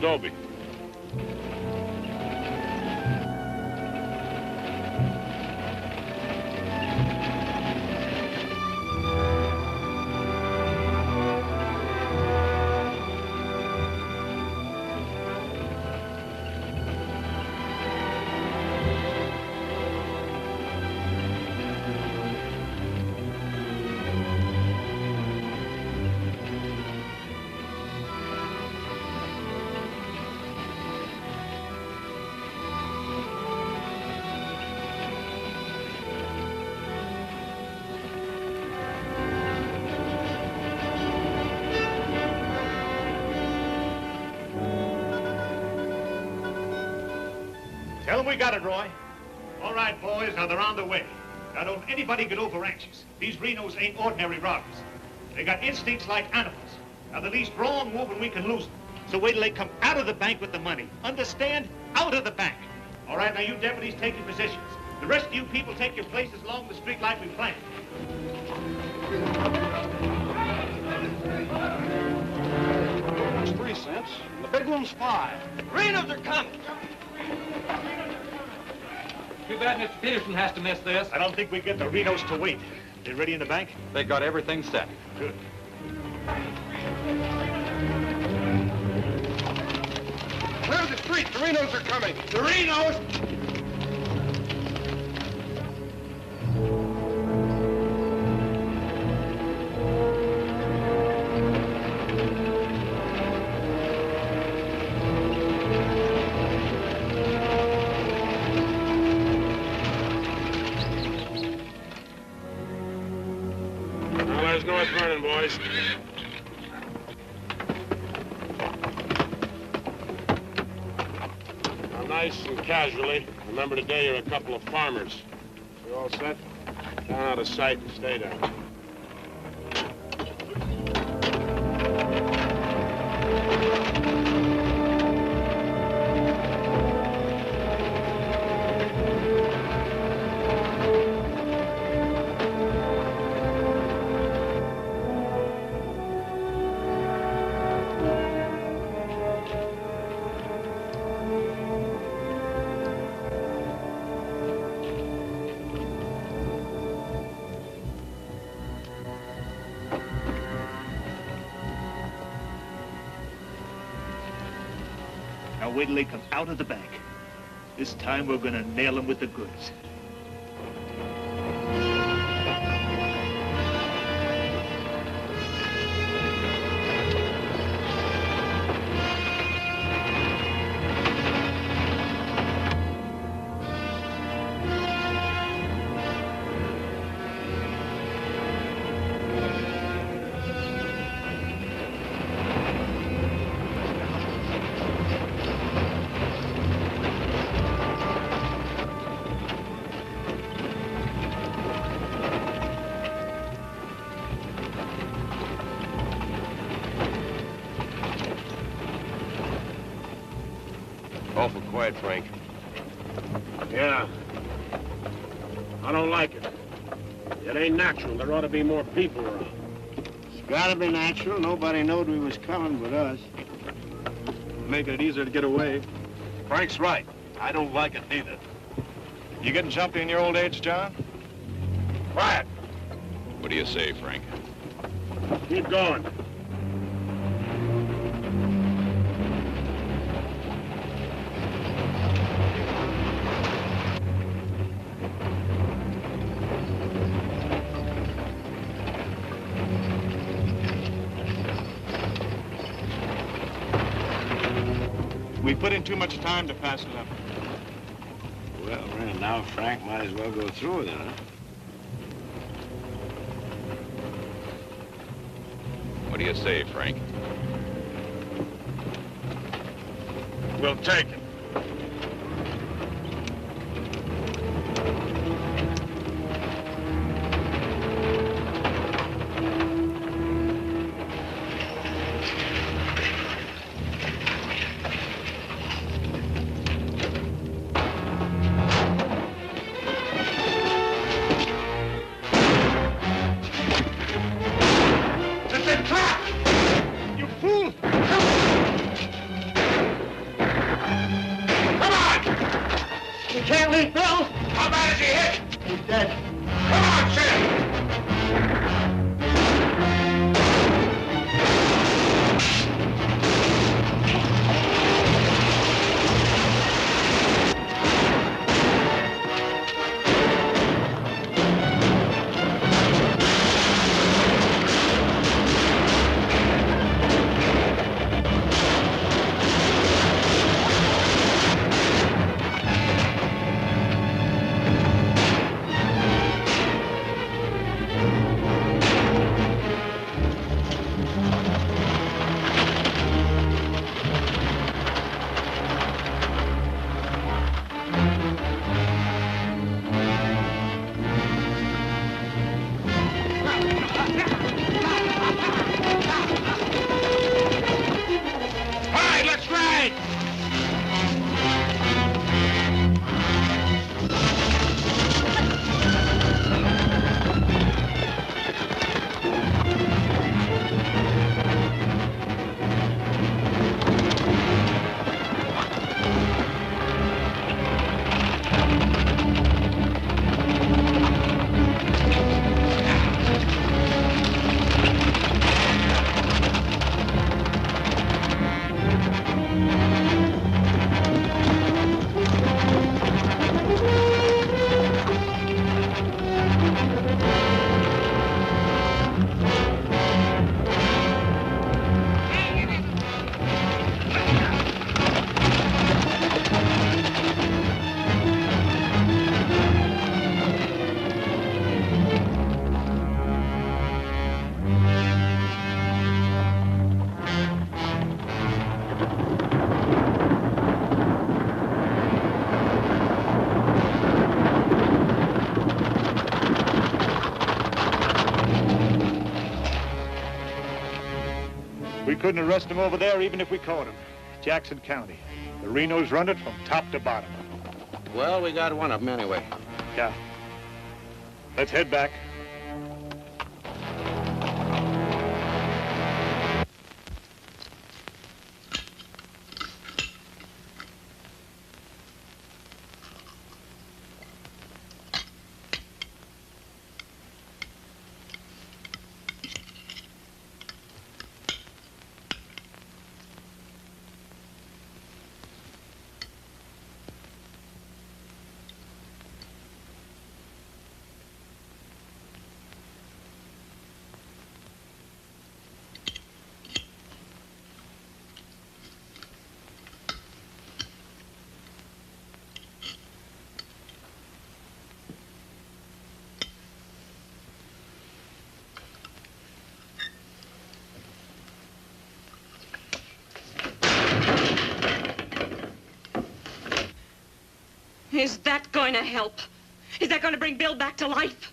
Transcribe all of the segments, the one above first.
Dobie. Tell them we got it, Roy. All right, boys, now they're on the way. Now, don't anybody get over anxious. These Renos ain't ordinary robbers. They got instincts like animals. Now, the least wrong move and we can lose them. So wait till they come out of the bank with the money. Understand? Out of the bank. All right, now you deputies take your positions. The rest of you people take your places along the street like we planned. It's 3 cents. The big one's 5. Renos are coming. Too bad Mr. Peterson has to miss this. I don't think we get the Renos to wait. They ready in the bank? They got everything set. Good. Clear the street. The Renos are coming. The Renos! North Vernon, boys. Now, nice and casually, remember today you're a couple of farmers. You all set? Down out of sight and stay down. Now wait till they come out of the bank. This time we're gonna nail them with the goods. Awful quiet, Frank. Yeah. I don't like it. It ain't natural. There ought to be more people around. It's gotta be natural. Nobody knowed we was coming but us. Making it easier to get away. Frank's right. I don't like it neither. You getting jumpy in your old age, John? Quiet. What do you say, Frank? Keep going. We put in too much time to pass it up. Well, now Frank might as well go through with it, huh? What do you say, Frank? We'll take it. Come on, Sheriff! We couldn't arrest him over there even if we caught him. Jackson County. The Renos run it from top to bottom. Well, we got one of them anyway. Yeah. Let's head back. Is that going to help? Is that going to bring Bill back to life?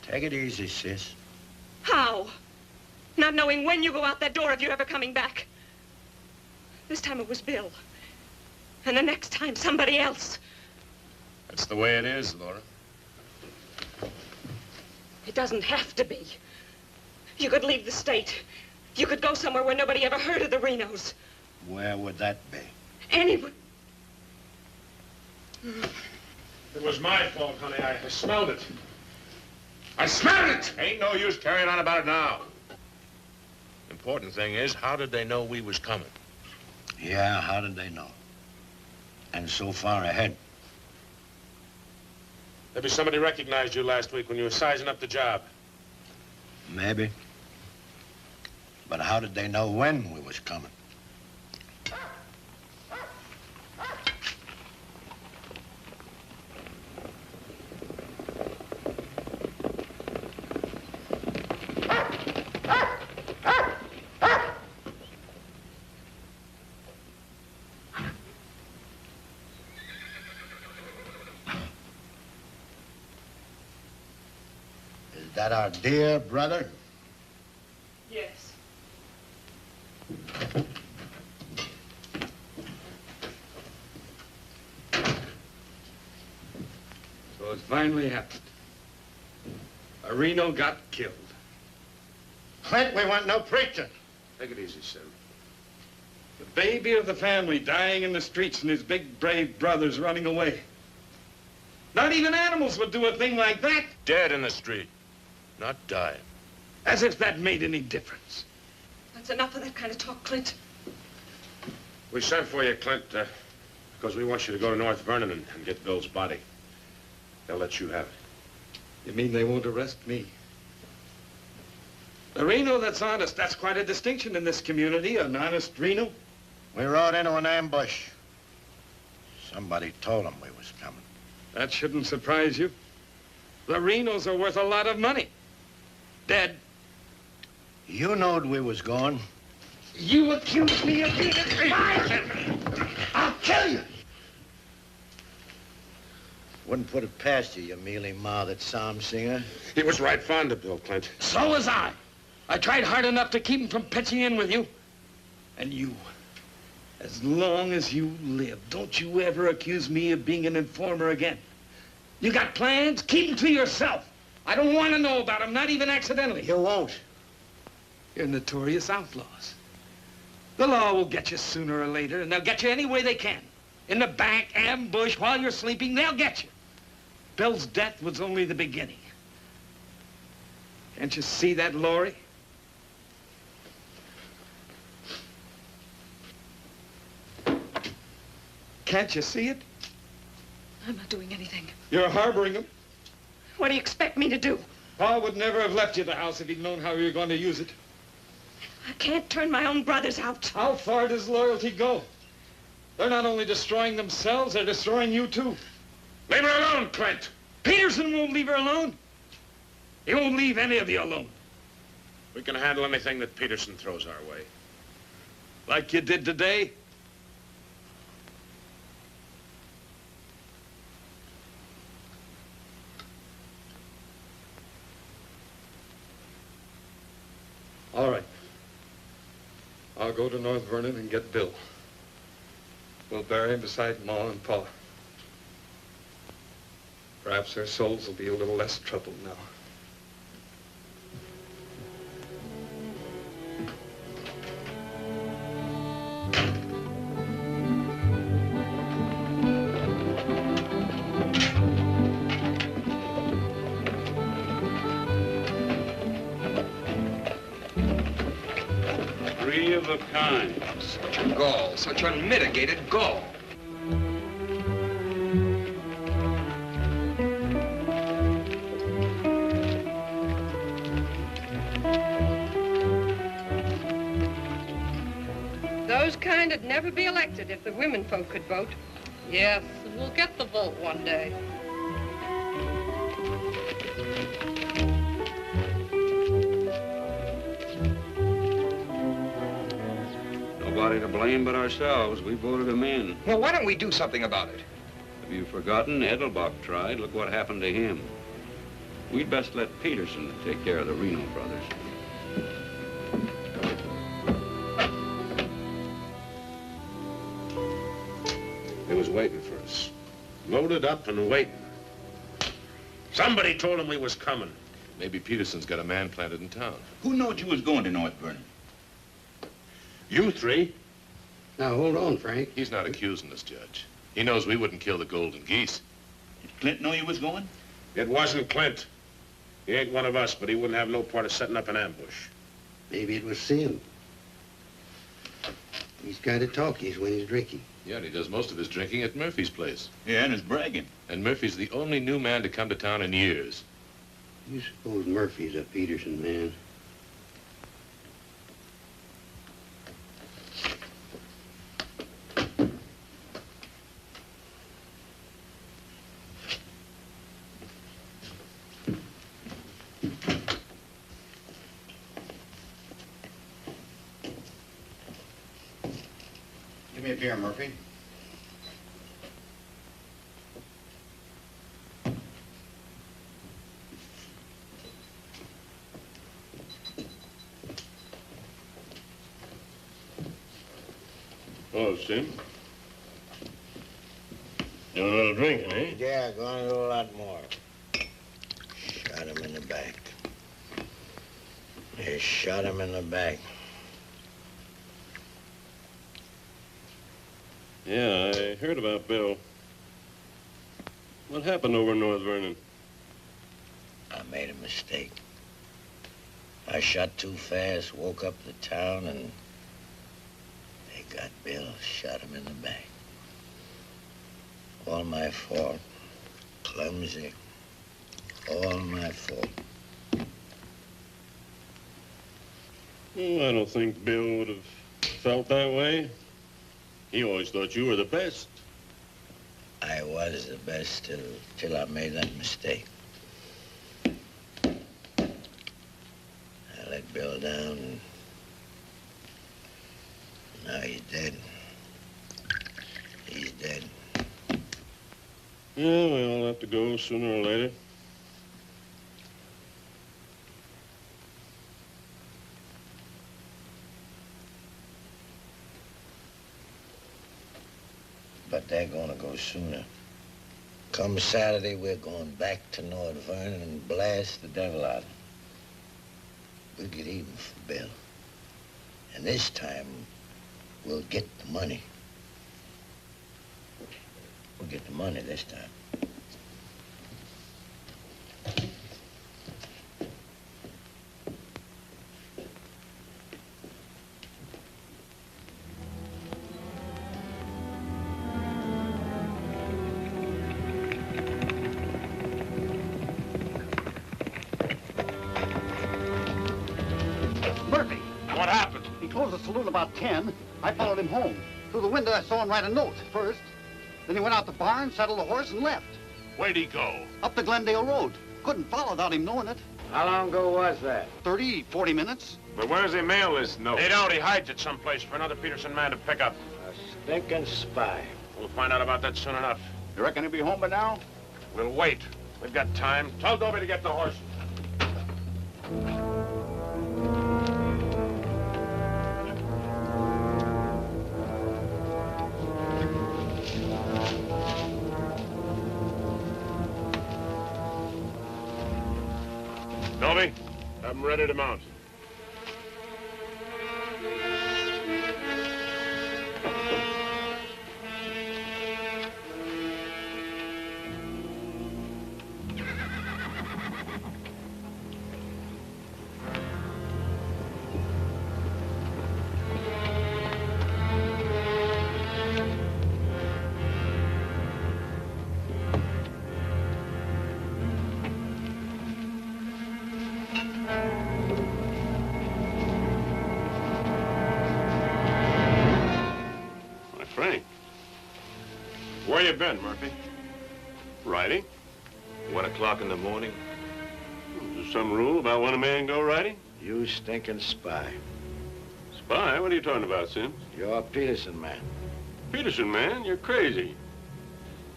Take it easy, sis. How? Not knowing when you go out that door if you're ever coming back. This time it was Bill. And the next time, somebody else. That's the way it is, Laura. It doesn't have to be. You could leave the state. You could go somewhere where nobody ever heard of the Renos. Where would that be? Anywhere. It was my fault, honey. I smelled it. I smelled it! Ain't no use carrying on about it now. Important thing is, how did they know we was coming? Yeah, how did they know? And so far ahead. Maybe somebody recognized you last week when you were sizing up the job. Maybe. But how did they know when we was coming? Is that our dear brother? Yes. So it finally happened. A Reno got killed. Clint, we want no preaching. Take it easy, Sim. The baby of the family dying in the streets and his big, brave brothers running away. Not even animals would do a thing like that. Dead in the street, not dying. As if that made any difference. That's enough of that kind of talk, Clint. We sent for you, Clint, because we want you to go to North Vernon and get Bill's body. They'll let you have it. You mean they won't arrest me? A Reno that's honest, that's quite a distinction in this community, an honest Reno. We rode into an ambush. Somebody told them we was coming. That shouldn't surprise you. The Renos are worth a lot of money. Dead. You knowed we was going. You accuse me of being a traitor. I'll kill you. Wouldn't put it past you, you mealy-mouthed psalm singer. He was right fond of Bill, Clint. So was I. I tried hard enough to keep him from pitching in with you. And you, as long as you live, don't you ever accuse me of being an informer again. You got plans? Keep them to yourself. I don't want to know about them, not even accidentally. You won't. You're notorious outlaws. The law will get you sooner or later, and they'll get you any way they can. In the bank, ambush, while you're sleeping, they'll get you. Bill's death was only the beginning. Can't you see that, Laurie? Can't you see it? I'm not doing anything. You're harboring him. What do you expect me to do? Pa would never have left you the house if he'd known how you were going to use it. I can't turn my own brothers out. How far does loyalty go? They're not only destroying themselves, they're destroying you, too. Leave her alone, Clint. Peterson won't leave her alone. He won't leave any of you alone. We can handle anything that Peterson throws our way. Like you did today. All right. I'll go to North Vernon and get Bill. We'll bury him beside Ma and Pa. Perhaps their souls will be a little less troubled now. Three of a kind. Such a gall, such unmitigated gall. Those kind would never be elected if the women folk could vote. Yes, we'll get the vote one day. Nobody to blame but ourselves. We voted him in. Well, why don't we do something about it? Have you forgotten? Edelbach tried. Look what happened to him. We'd best let Peterson take care of the Reno brothers. He was waiting for us. Loaded up and waiting. Somebody told him we was coming. Maybe Peterson's got a man planted in town. Who knowed you was going to North Vernon? You three? Now, hold on, Frank. He's not accusing us, Judge. He knows we wouldn't kill the golden geese. Did Clint know you was going? It wasn't Clint. He ain't one of us, but he wouldn't have no part of setting up an ambush. Maybe it was Sim. He's kind of talkies when he's drinking. Yeah, and he does most of his drinking at Murphy's place. Yeah, and his bragging. And Murphy's the only new man to come to town in years. You suppose Murphy's a Peterson man? Give me a beer, Murphy. Oh, Sim. Doing a little drinking, eh? Yeah, going to do a lot more. Shot him in the back. They shot him in the back. Yeah, I heard about Bill. What happened over in North Vernon? I made a mistake. I shot too fast, woke up the town, and they got Bill, shot him in the back. All my fault. Clumsy. All my fault. Oh, I don't think Bill would have felt that way. He always thought you were the best. I was the best till I made that mistake. I let Bill down, and now he's dead. He's dead. Yeah, we all have to go sooner or later. But they're gonna go sooner. Come Saturday, we're going back to North Vernon and blast the devil out of them. We'll get even for Bill. And this time, we'll get the money. We'll get the money this time. Murphy. What happened? He closed the saloon about 10. I followed him home. Through the window, I saw him write a note first. Then he went out the barn, saddled the horse, and left. Where'd he go? Up the Glendale Road. Couldn't follow without him knowing it. How long ago was that? 30, 40 minutes. But where does he mail this note? They don't. He hides it someplace for another Peterson man to pick up. A stinking spy. We'll find out about that soon enough. You reckon he'll be home by now? We'll wait. We've got time. Tell Dobie to get the horse. Dobie, have him ready to mount. Frank, Where you been, Murphy? riding? 1 o'clock in the morning. Is there some rule about when a man go riding? You stinking spy. Spy? What are you talking about, Sims? You're a Peterson man. Peterson, man, you're crazy.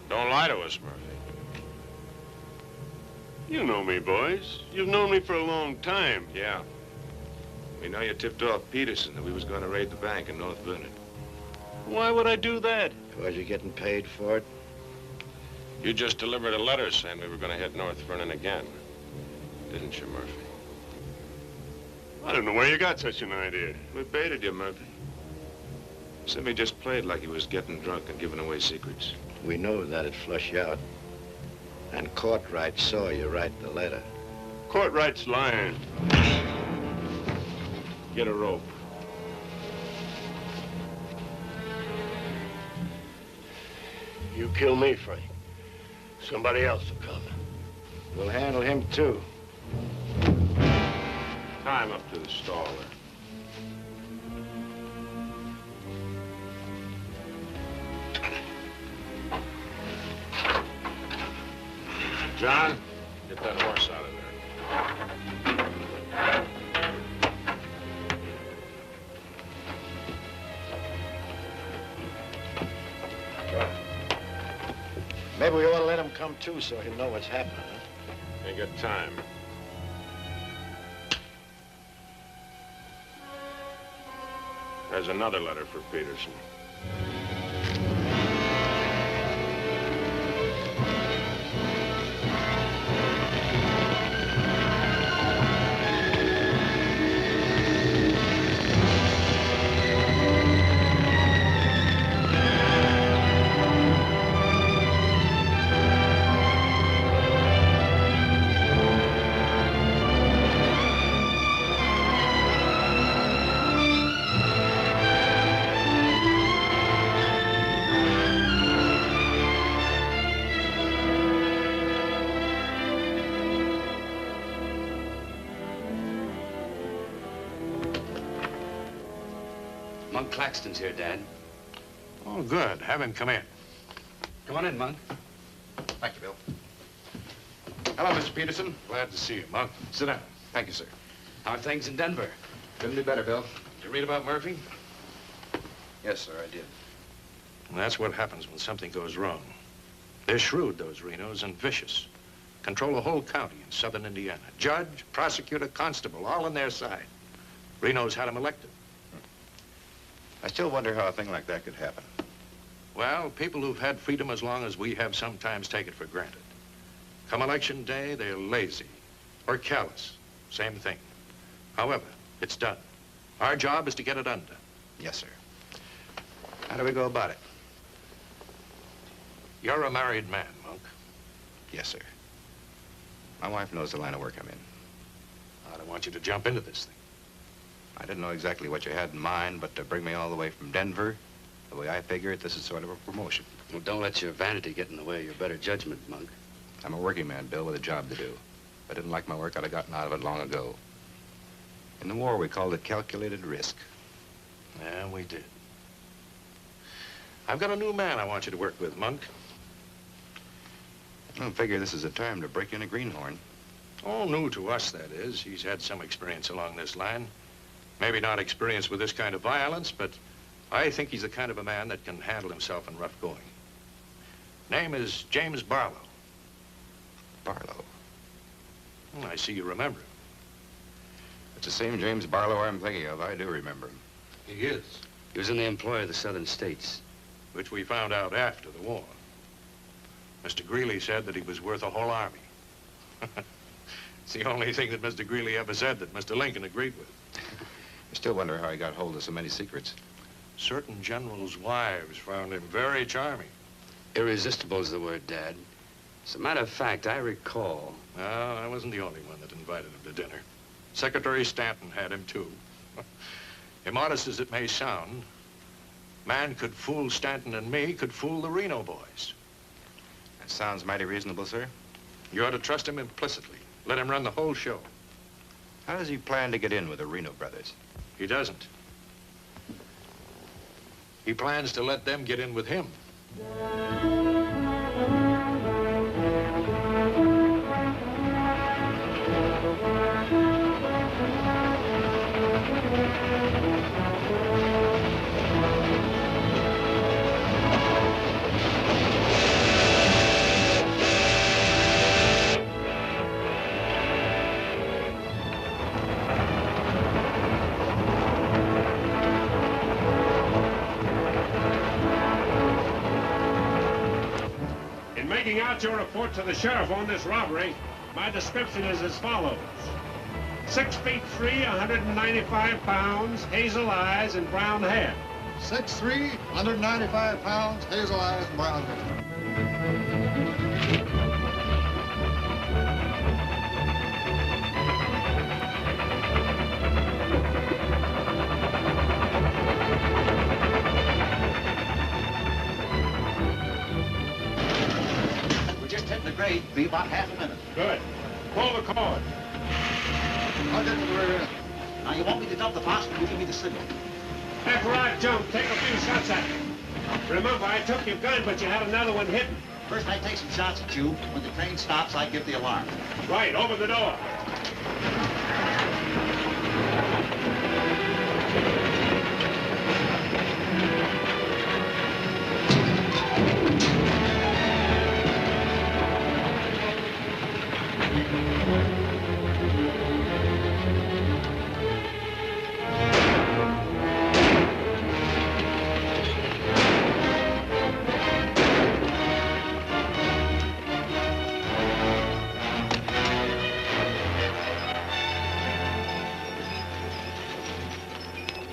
Don't lie to us, Murphy. You know me, boys. You've known me for a long time. Yeah. We know you tipped off Peterson that we was going to raid the bank in North Vernon. Why would I do that? Was you getting paid for it? You just delivered a letter saying we were going to hit North Vernon again. Didn't you, Murphy? I don't know where you got such an idea. We baited you, Murphy. Simmy just played like he was getting drunk and giving away secrets. We knew that'd flush you out. And Courtright saw you write the letter. Courtright's lying. Get a rope. You kill me, Frank. Somebody else will come. We'll handle him, too. Tie him up to the stall there. John, get that horse out of there. Maybe we ought to let him come, too, so he'll know what's happening, huh? Ain't got time. There's another letter for Peterson. Monk Claxton's here, Dad. Oh, good. Have him come in. Come on in, Monk. Thank you, Bill. Hello, Mr. Peterson. Glad to see you, Monk. Sit down. Thank you, sir. How are things in Denver? Couldn't be better, Bill. Did you read about Murphy? Yes, sir, I did. And that's what happens when something goes wrong. They're shrewd, those Renos, and vicious. Control a whole county in southern Indiana. Judge, prosecutor, constable, all on their side. Reno's had him elected. I still wonder how a thing like that could happen. Well, people who've had freedom as long as we have sometimes take it for granted. Come election day, they're lazy or callous. Same thing. However, it's done. Our job is to get it undone. Yes, sir. How do we go about it? You're a married man, Monk. Yes, sir. My wife knows the line of work I'm in. I don't want you to jump into this thing. I didn't know exactly what you had in mind, but to bring me all the way from Denver, the way I figure it, this is sort of a promotion. Well, don't let your vanity get in the way of your better judgment, Monk. I'm a working man, Bill, with a job to do. If I didn't like my work, I'd have gotten out of it long ago. In the war, we called it calculated risk. Yeah, we did. I've got a new man I want you to work with, Monk. I figure this is a time to break in a greenhorn. Oh, new to us, that is. He's had some experience along this line. Maybe not experience with this kind of violence, but I think he's the kind of a man that can handle himself in rough going. Name is James Barlow. Barlow? I see you remember him. It's the same James Barlow I'm thinking of. I do remember him. He is. He was in the employ of the southern states. Which we found out after the war. Mr. Greeley said that he was worth a whole army. It's the only thing that Mr. Greeley ever said that Mr. Lincoln agreed with. I still wonder how he got hold of so many secrets. Certain generals' wives found him very charming. Irresistible is the word, Dad. As a matter of fact, I recall... No, I wasn't the only one that invited him to dinner. Secretary Stanton had him, too. Immodest as it may sound, man could fool Stanton and me, could fool the Reno boys. That sounds mighty reasonable, sir. You ought to trust him implicitly. Let him run the whole show. How does he plan to get in with the Reno brothers? He doesn't. He plans to let them get in with him. Making out your report to the sheriff on this robbery, my description is as follows. 6 feet 3, 195 pounds, hazel eyes, and brown hair. 6'3", 195 pounds, hazel eyes, and brown hair. Grade, be about half a minute. Good. Pull the cord. I'll get to the rear end. Now, you want me to dump the phosphor, you give me the signal. After I jump, take a few shots at him. Remember, I took your gun, but you had another one hidden. First, I take some shots at you. When the train stops, I give the alarm. Right, open the door.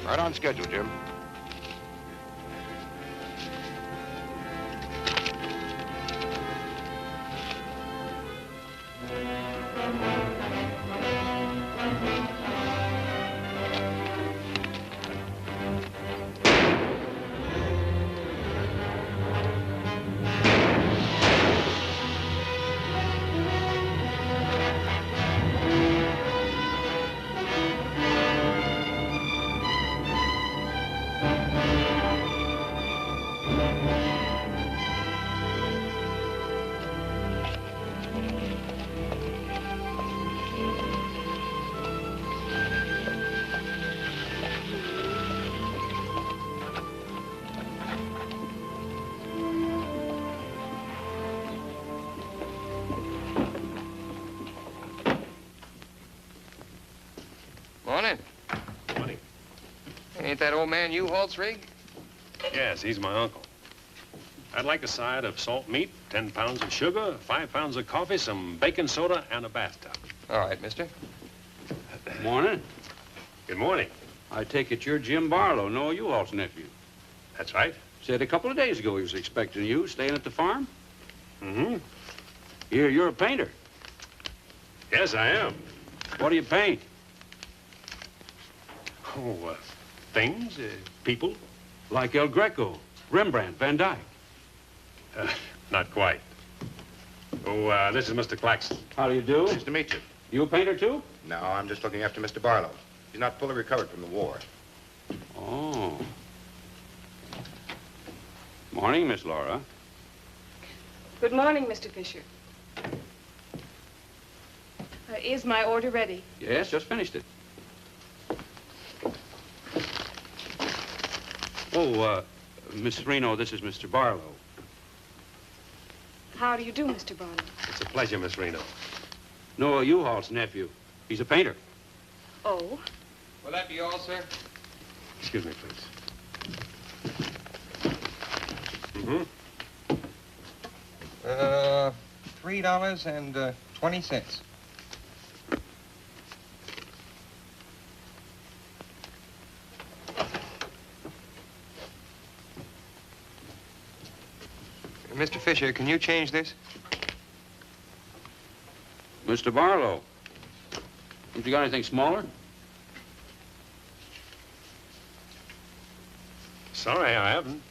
Right on schedule, Jim. Ain't that old man you, Halsrig? Yes, he's my uncle. I'd like a side of salt meat, 10 pounds of sugar, 5 pounds of coffee, some baking soda, and a bathtub. All right, mister. Morning. Good morning. I take it you're Jim Barlow, Noah U-Haul's nephew. That's right. Said a couple of days ago he was expecting you, staying at the farm. Mm-hmm. You're a painter. Yes, I am. What do you paint? Oh, things, people. Like El Greco, Rembrandt, Van Dyke. Not quite. Oh, this is Mr. Claxton. How do you do? Nice to meet you. You a painter, too? No, I'm just looking after Mr. Barlow. He's not fully recovered from the war. Oh. Morning, Miss Laura. Good morning, Mr. Fisher. Is my order ready? Yes, just finished it. Oh, Miss Reno, this is Mr. Barlow. How do you do, Mr. Barlow? It's a pleasure, Miss Reno. Noah U-Haul's nephew. He's a painter. Oh? Will that be all, sir? Excuse me, please. Mm-hmm. $3.20. Mr. Fisher, can you change this? Mr. Barlow. Haven't you got anything smaller? Sorry, I haven't.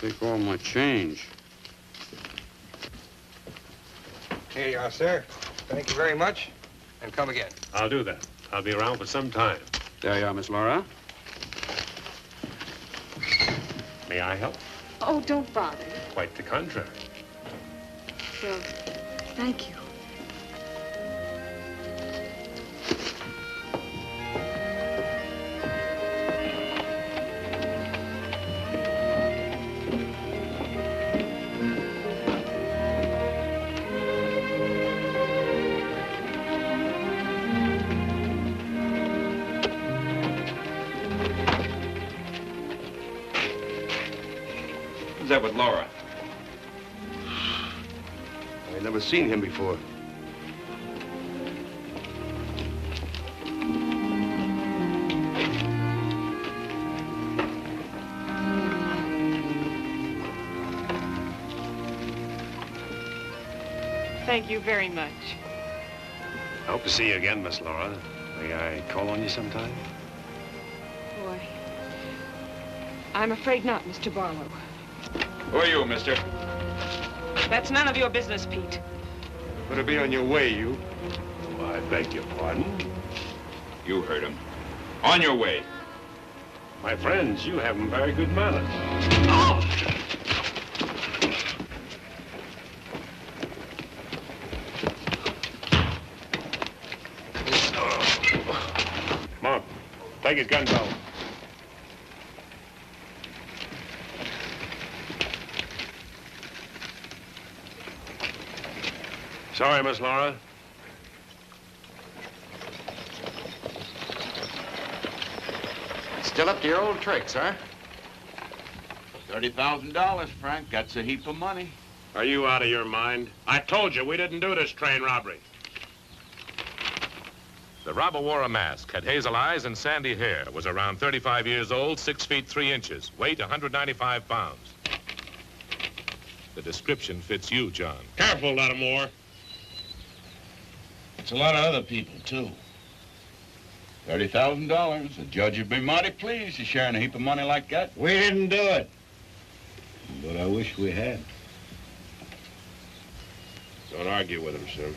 Take all my change. Here you are, sir. Thank you very much. And come again. I'll do that. I'll be around for some time. There you are, Miss Laura. May I help? Oh, don't bother. Quite the contrary. Well, thank you. Who's that with Laura? I've never seen him before. Thank you very much. I hope to see you again, Miss Laura. May I call on you sometime? Boy, I'm afraid not, Mr. Barlow. Who are you, mister? That's none of your business, Pete. Better be on your way, you. Oh, I beg your pardon. You heard him. On your way. My friends, you have very good manners. Come on, take his gun belt. Sorry, Miss Laura. Still up to your old tricks, huh? $30,000, Frank. That's a heap of money. Are you out of your mind? I told you we didn't do this train robbery. The robber wore a mask, had hazel eyes and sandy hair, was around 35 years old, 6 feet 3 inches, weight 195 pounds. The description fits you, John. Careful, Lattimore. It's a lot of other people, too. $30,000. The judge would be mighty pleased to sharing a heap of money like that. We didn't do it. But I wish we had. Don't argue with him, sir.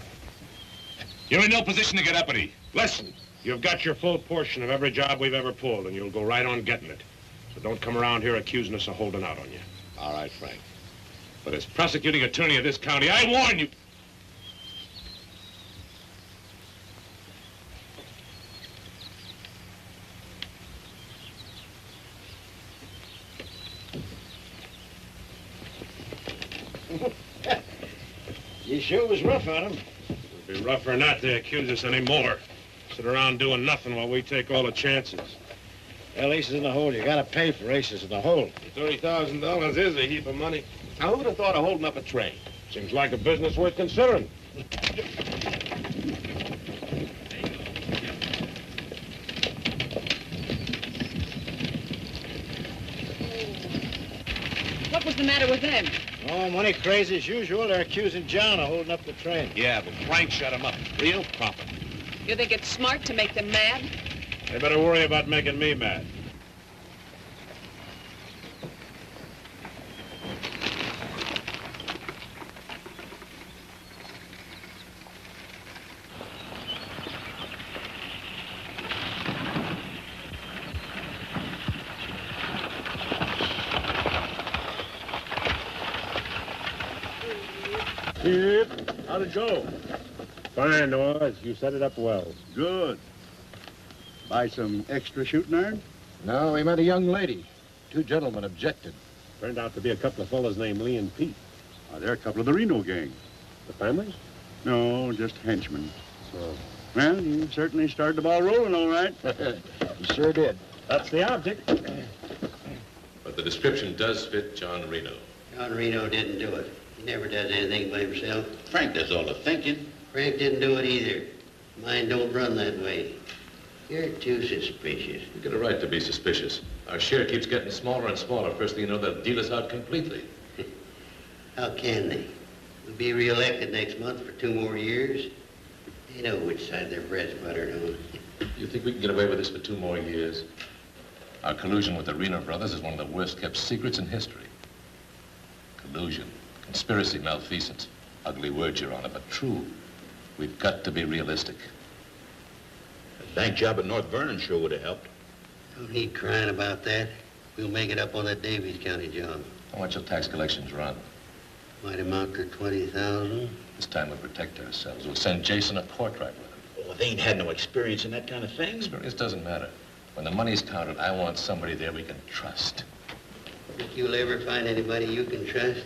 You're in no position to get uppity. Listen, you've got your full portion of every job we've ever pulled, and you'll go right on getting it. So don't come around here accusing us of holding out on you. All right, Frank. But as prosecuting attorney of this county, I warn you. You sure was rough on him. It'd be rougher not to accuse us anymore. Sit around doing nothing while we take all the chances. Well, aces in the hole. You gotta pay for aces in the hole. $30,000 is a heap of money. Now, who would have thought of holding up a train? Seems like a business worth considering. What was the matter with them? Oh, money crazy as usual. They're accusing John of holding up the train. Yeah, but Frank shut him up. Real proper. You think it's smart to make them mad? They better worry about making me mad. How'd it go? Fine, Noah. You set it up well. Good. Buy some extra shooting iron? No, we met a young lady. Two gentlemen objected. Turned out to be a couple of fellas named Lee and Pete. They're a couple of the Reno gang. The families? No, just henchmen. Oh. Well, you certainly started the ball rolling, all right. You sure did. That's the object. But the description does fit John Reno. John Reno didn't do it. He never does anything by himself. Frank does all the thinking. Frank didn't do it either. Mine don't run that way. You're too suspicious. You get a right to be suspicious. Our share keeps getting smaller and smaller. First thing you know, they'll deal us out completely. How can they? We'll be reelected next month for 2 more years. They know which side their bread's buttered on. You think we can get away with this for 2 more years? Our collusion with the Reno brothers is one of the worst kept secrets in history. Collusion, conspiracy, malfeasance. Ugly words, Your Honor, but true. We've got to be realistic. The bank job at North Vernon sure would have helped. Don't need crying about that. We'll make it up on that Davies County job. How much will tax collections run? Might amount to 20,000. This time we'll protect ourselves. We'll send Jason a portrait with him. Oh, they ain't had no experience in that kind of thing. Experience doesn't matter. When the money's counted, I want somebody there we can trust. Think you'll ever find anybody you can trust?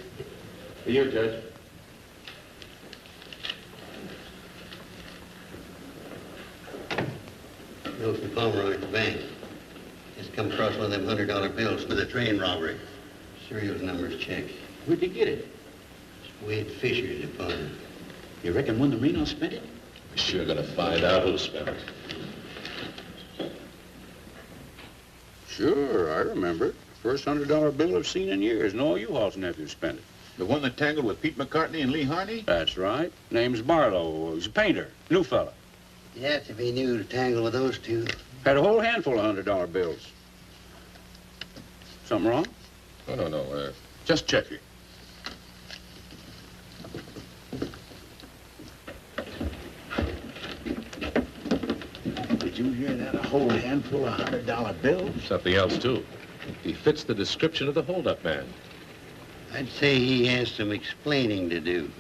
You, Judge. Notes from Pomeroy at the bank. Just come across one of them $100 bills for the train robbery. Serial numbers checked. Where'd you get it? Wade Fisher's deposit. You reckon when the Reno spent it? We're sure gonna find out who spent it. Sure, I remember it. First $100 bill I've seen in years. Noah U-Haul's nephew spent it. The one that tangled with Pete McCartney and Lee Harney? That's right. Name's Barlow. He's a painter. New fella. Yes, if he knew to tangle with those two. Had a whole handful of $100 bills. Something wrong? No. Just checking. Did you hear that? A whole handful of $100 bills? Something else, too. He fits the description of the holdup man. I'd say he has some explaining to do.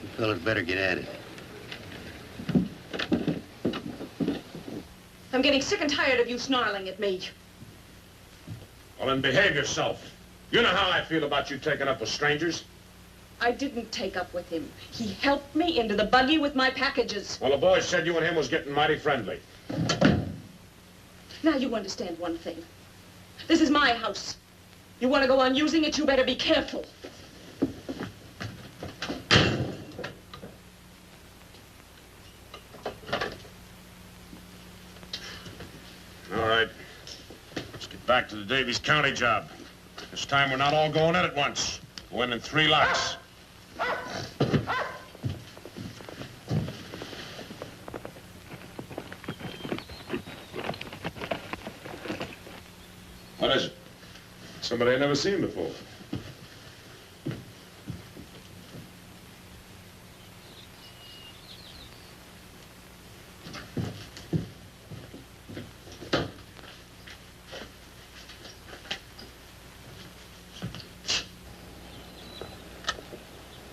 You fellas better get at it. I'm getting sick and tired of you snarling at me. Well, then behave yourself. You know how I feel about you taking up with strangers. I didn't take up with him. He helped me into the buggy with my packages. Well, the boys said you and him was getting mighty friendly. Now you understand one thing. This is my house. You want to go on using it, you better be careful. All right. Let's get back to the Davies County job. This time we're not all going in at once. Go in 3 lots. What is it? Somebody I've never seen before.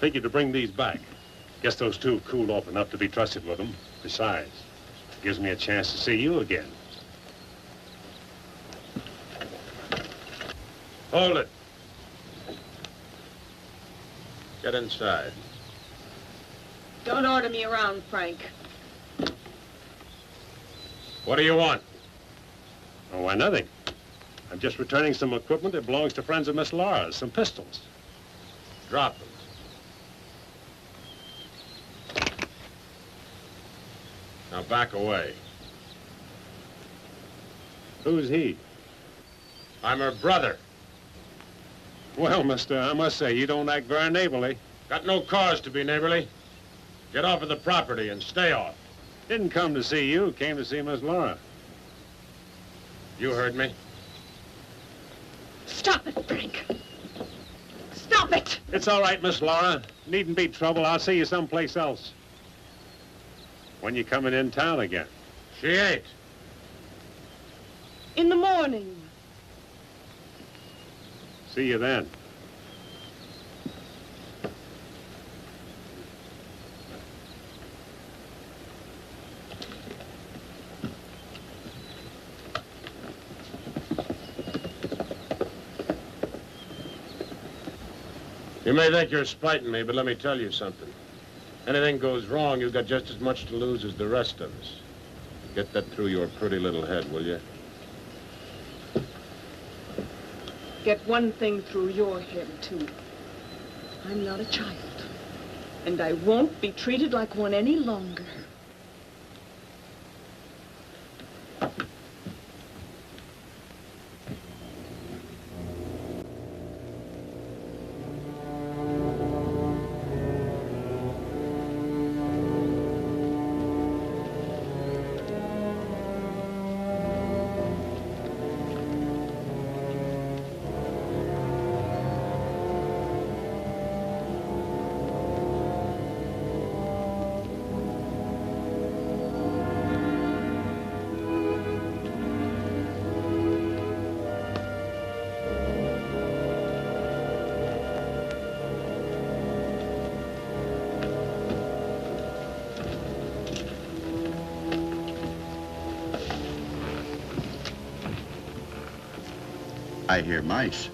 Think you to bring these back. Guess those two cooled off enough to be trusted with them. Besides, it gives me a chance to see you again. Hold it. Get inside. Don't order me around, Frank. What do you want? Oh, why, nothing. I'm just returning some equipment that belongs to friends of Miss Laura's, some pistols. Drop them. Now back away. Who's he? I'm her brother. Well, mister, I must say, you don't act very neighborly. Got no cause to be neighborly. Get off of the property and stay off. Didn't come to see you, came to see Miss Laura. You heard me. Stop it, Frank. Stop it! It's all right, Miss Laura. Needn't be trouble. I'll see you someplace else. When you coming in town again? She ain't. In the morning. See you then. You may think you're spiting me, but let me tell you something. Anything goes wrong, you've got just as much to lose as the rest of us. Get that through your pretty little head, will you? Get one thing through your head, too. I'm not a child. And I won't be treated like one any longer. I hear mice.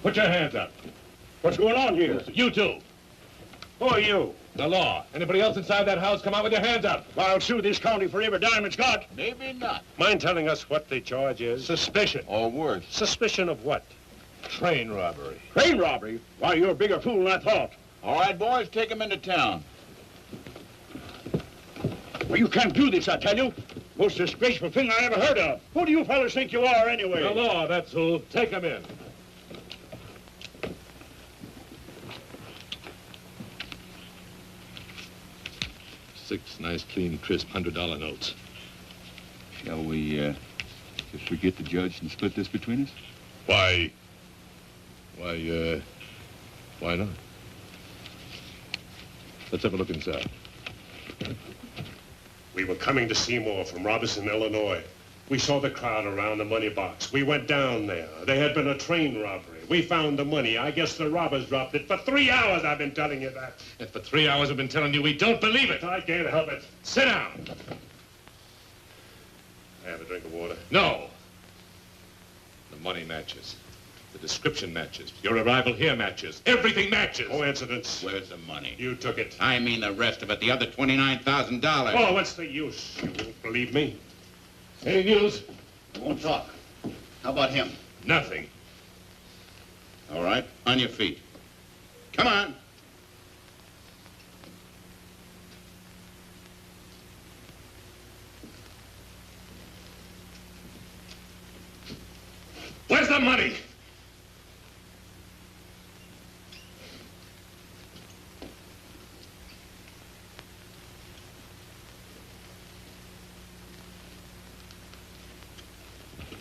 Put your hands up. What's going on here? You two. Who are you? The law. Anybody else inside that house, come out with your hands up. I'll sue this county for every dime it's got. Maybe not. Mind telling us what the charge is? Suspicion. Or worse. Suspicion of what? Train robbery. Train robbery? Why, you're a bigger fool than I thought. All right, boys, take him into town. Well, you can't do this, I tell you. Most disgraceful thing I ever heard of. Who do you fellas think you are, anyway? The law, that's who. Take him in. Six nice, clean, crisp $100 notes. Shall we, just forget the judge and split this between us? Why not? Let's have a look inside. We were coming to Seymour from Robertson, Illinois. We saw the crowd around the money box. We went down there. There had been a train robbery. We found the money. I guess the robbers dropped it. For 3 hours I've been telling you that. If for 3 hours I've been telling you we don't believe it. I can't help it. Sit down. I have a drink of water. No. The money matches. The description matches. Your arrival here matches. Everything matches. Coincidence. Where's the money? You took it. I mean the rest of it, the other $29,000. Oh, what's the use? You won't believe me. Any news? Won't talk. How about him? Nothing. All right, on your feet. Come on. Where's the money?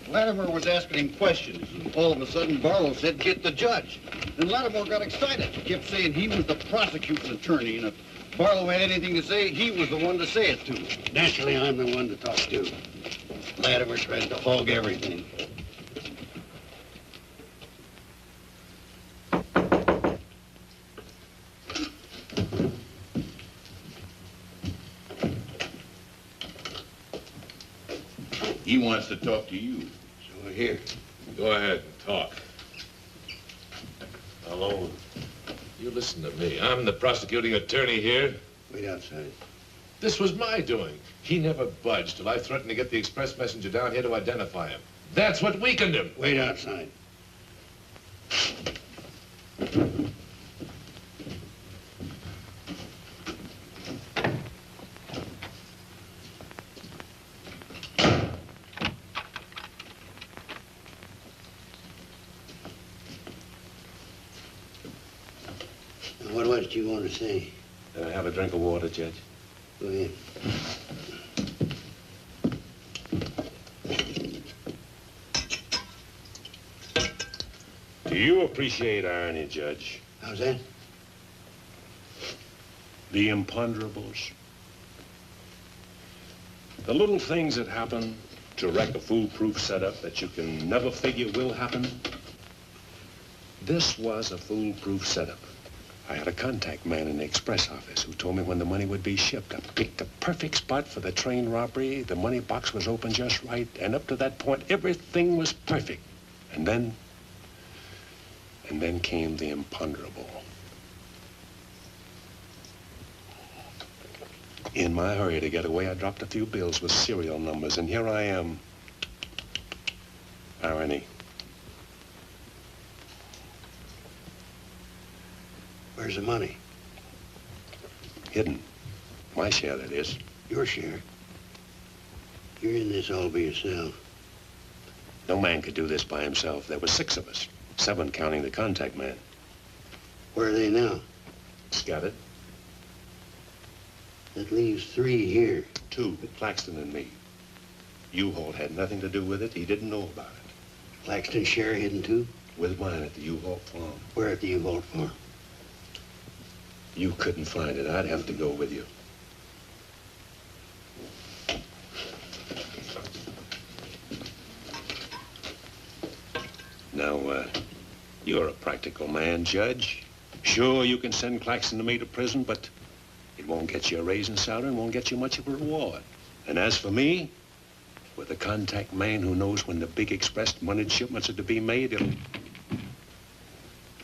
Latimer was asking him questions, and all of a sudden Barlow said, get the judge. And Latimer got excited. He kept saying he was the prosecuting attorney, and if Barlow had anything to say, he was the one to say it to. Naturally, I'm the one to talk to. Latimer tries to hog everything. He wants to talk to you. So here. Go ahead and talk. Hello. You listen to me. I'm the prosecuting attorney here. Wait outside. This was my doing. He never budged till I threatened to get the express messenger down here to identify him. That's what weakened him. Wait outside. What was it you want to say? Have a drink of water, Judge. Go ahead. Do you appreciate irony, Judge? How's that? The imponderables. The little things that happen to wreck a foolproof setup that you can never figure will happen. This was a foolproof setup. I had a contact man in the express office who told me when the money would be shipped. I picked the perfect spot for the train robbery. The money box was open just right, and up to that point, everything was perfect. And then came the imponderable. In my hurry to get away, I dropped a few bills with serial numbers, and here I am. Irony. Where's the money? Hidden. My share, that is. Your share? You're in this all by yourself. No man could do this by himself. There were 6 of us. 7 counting the contact man. Where are they now? Scattered. That leaves 3 here. 2, Claxton and me. U-Haul had nothing to do with it. He didn't know about it. Claxton's share hidden too? With mine at the U-Haul farm. Where at the U-Haul farm? You couldn't find it. I'd have to go with you. Now, you're a practical man, Judge. Sure, you can send Claxton and me to prison, but it won't get you a raise in salary and won't get you much of a reward. And as for me, with a contact man who knows when the big express money shipments are to be made,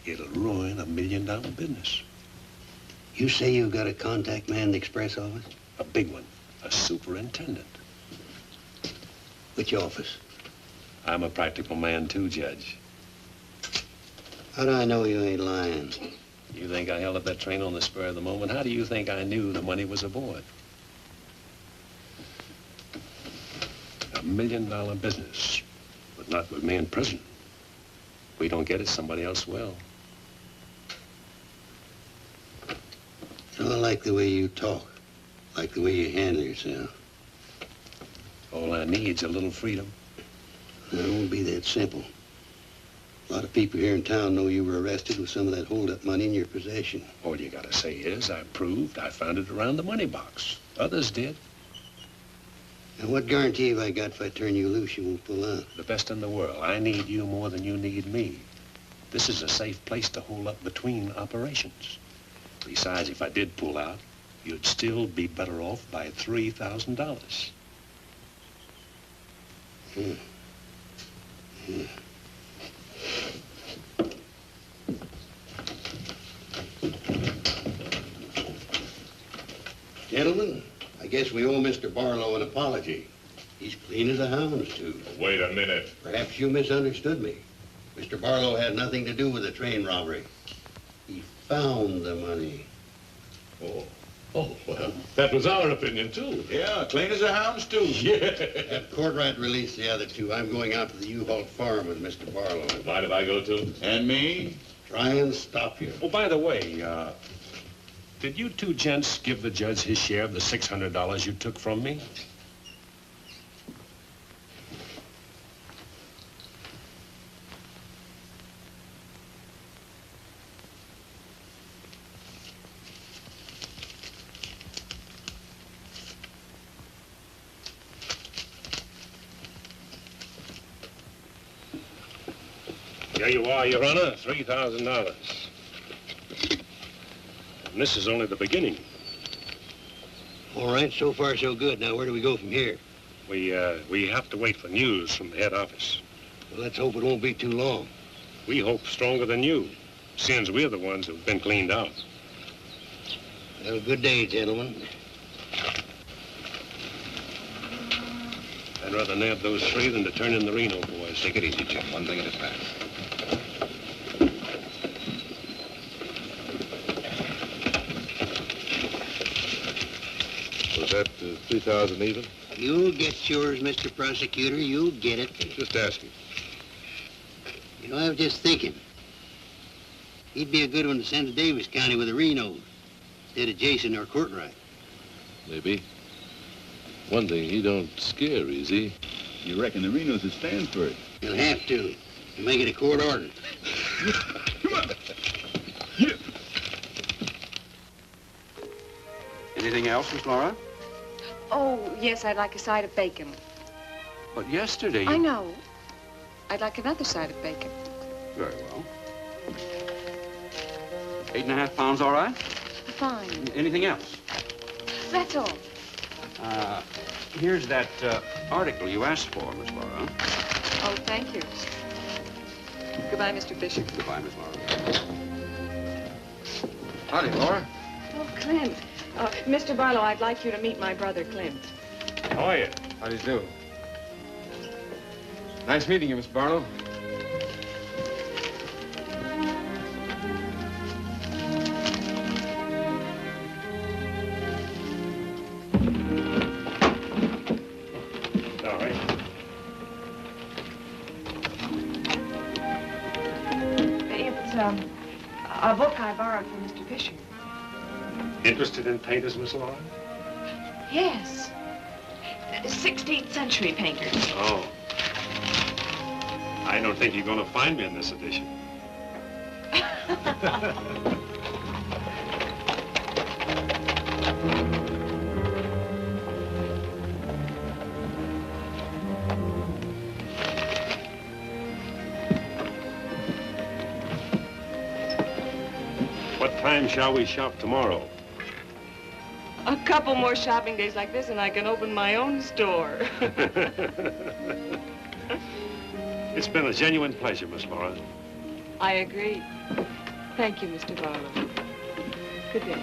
it'll ruin $1 million business. You say you've got a contact man in the express office? A big one. A superintendent. Which office? I'm a practical man too, Judge. How do I know you ain't lying? You think I held up that train on the spur of the moment? How do you think I knew the money was aboard? $1 million business, but not with me in prison. If we don't get it, somebody else will. So I like the way you talk, like the way you handle yourself. All I need's a little freedom. It won't be that simple. A lot of people here in town know you were arrested with some of that hold-up money in your possession. All you gotta say is, I proved I found it around the money box. Others did. And what guarantee have I got if I turn you loose you won't pull out? The best in the world. I need you more than you need me. This is a safe place to hold up between operations. Besides, if I did pull out, you'd still be better off by $3,000. Gentlemen, I guess we owe Mr. Barlow an apology. He's clean as a hound's tooth. Wait a minute. Perhaps you misunderstood me. Mr. Barlow had nothing to do with the train robbery. He found the money. Oh, well, that was our opinion, too. Yeah, clean as a hound's tooth. Yeah. Have Courtright release the other 2. I'm going out to the U-Haul farm with Mr. Barlow. Mind if I go, too? And me? Try and stop you. Oh, by the way, did you 2 gents give the judge his share of the $600 you took from me? There you are, Your Honor, $3,000. And this is only the beginning. All right, so far so good. Now, where do we go from here? We have to wait for news from the head office. Well, let's hope it won't be too long. We hope stronger than you, since we're the ones who've been cleaned out. Have a good day, gentlemen. I'd rather nab those three than to turn in the Reno boys. Take it easy, Jim. One thing at a time. Was that 3,000 even? You'll get yours, Mr. Prosecutor. You'll get it. Just asking. You know, I was just thinking. He'd be a good one to send to Davis County with the Renos instead of Jason or Courtright. Maybe. One thing, he don't scare, is he? You reckon the Renos will stand for it? He'll have to make it a court order. Anything else, Miss Laura? Oh, yes, I'd like a side of bacon. But yesterday I know. I'd like another side of bacon. Very well. 8.5 pounds, all right? Fine. Anything else? That's all. Here's that article you asked for, Miss Laura. Oh, thank you. Goodbye, Mr. Fisher. Goodbye, Miss Laura. Howdy, Laura. Oh, Clint. Mr. Barlow, I'd like you to meet my brother, Clint. How are you? How do you do? Nice meeting you, Miss Barlow. Sorry. It's a book I borrowed from Mr. Fisher. Interested in painters, Miss Laura? Yes. 16th century painters. Oh. I don't think you're going to find me in this edition. What time shall we shop tomorrow? A couple more shopping days like this and I can open my own store. It's been a genuine pleasure, Miss Laura. I agree. Thank you, Mr. Barlow. Good day.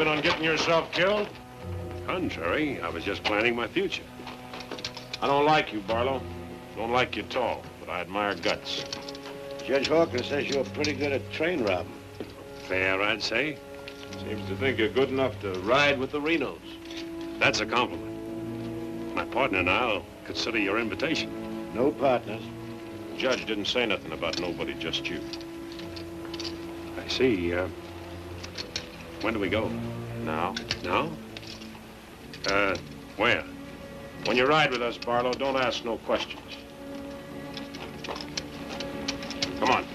On getting yourself killed? Contrary, I was just planning my future. I don't like you, Barlow. Don't like you at all, but I admire guts. Judge Hawkins says you're pretty good at train robbing. Fair, I'd say. Seems to think you're good enough to ride with the Renos. That's a compliment. My partner and I'll consider your invitation. No partners. The judge didn't say nothing about nobody, just you. I see. When do we go? Now? Now? Where? When you ride with us, Barlow, don't ask no questions. Come on.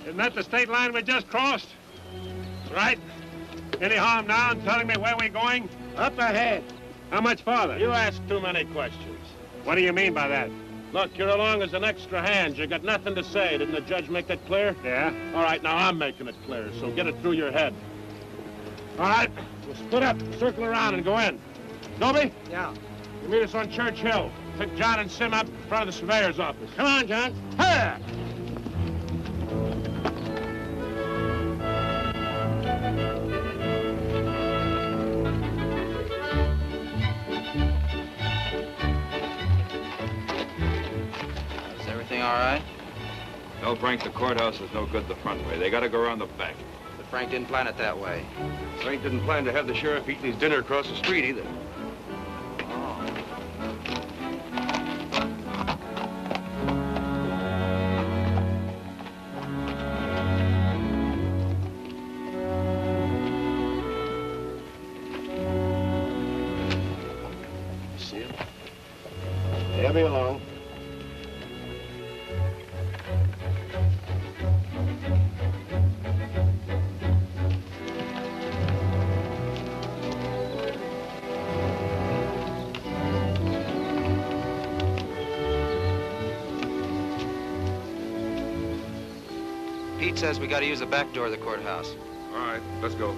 Isn't that the state line we just crossed? Right. Any harm now in telling me where we're going? Up ahead. How much farther? You ask too many questions. What do you mean by that? Look, you're along as an extra hand. You got nothing to say. Didn't the judge make that clear? Yeah. All right, now I'm making it clear, so get it through your head. All right, we'll split up, circle around, and go in. Dobie? Yeah. You meet us on Church Hill. Pick John and Sim up in front of the surveyor's office. Come on, John. Hey! all right? No, Frank, the courthouse is no good the front way. They gotta go around the back. But Frank didn't plan it that way. Frank didn't plan to have the sheriff eating his dinner across the street either. See him? They'll be along. Pete says we gotta use the back door of the courthouse. All right, let's go.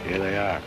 Here they are.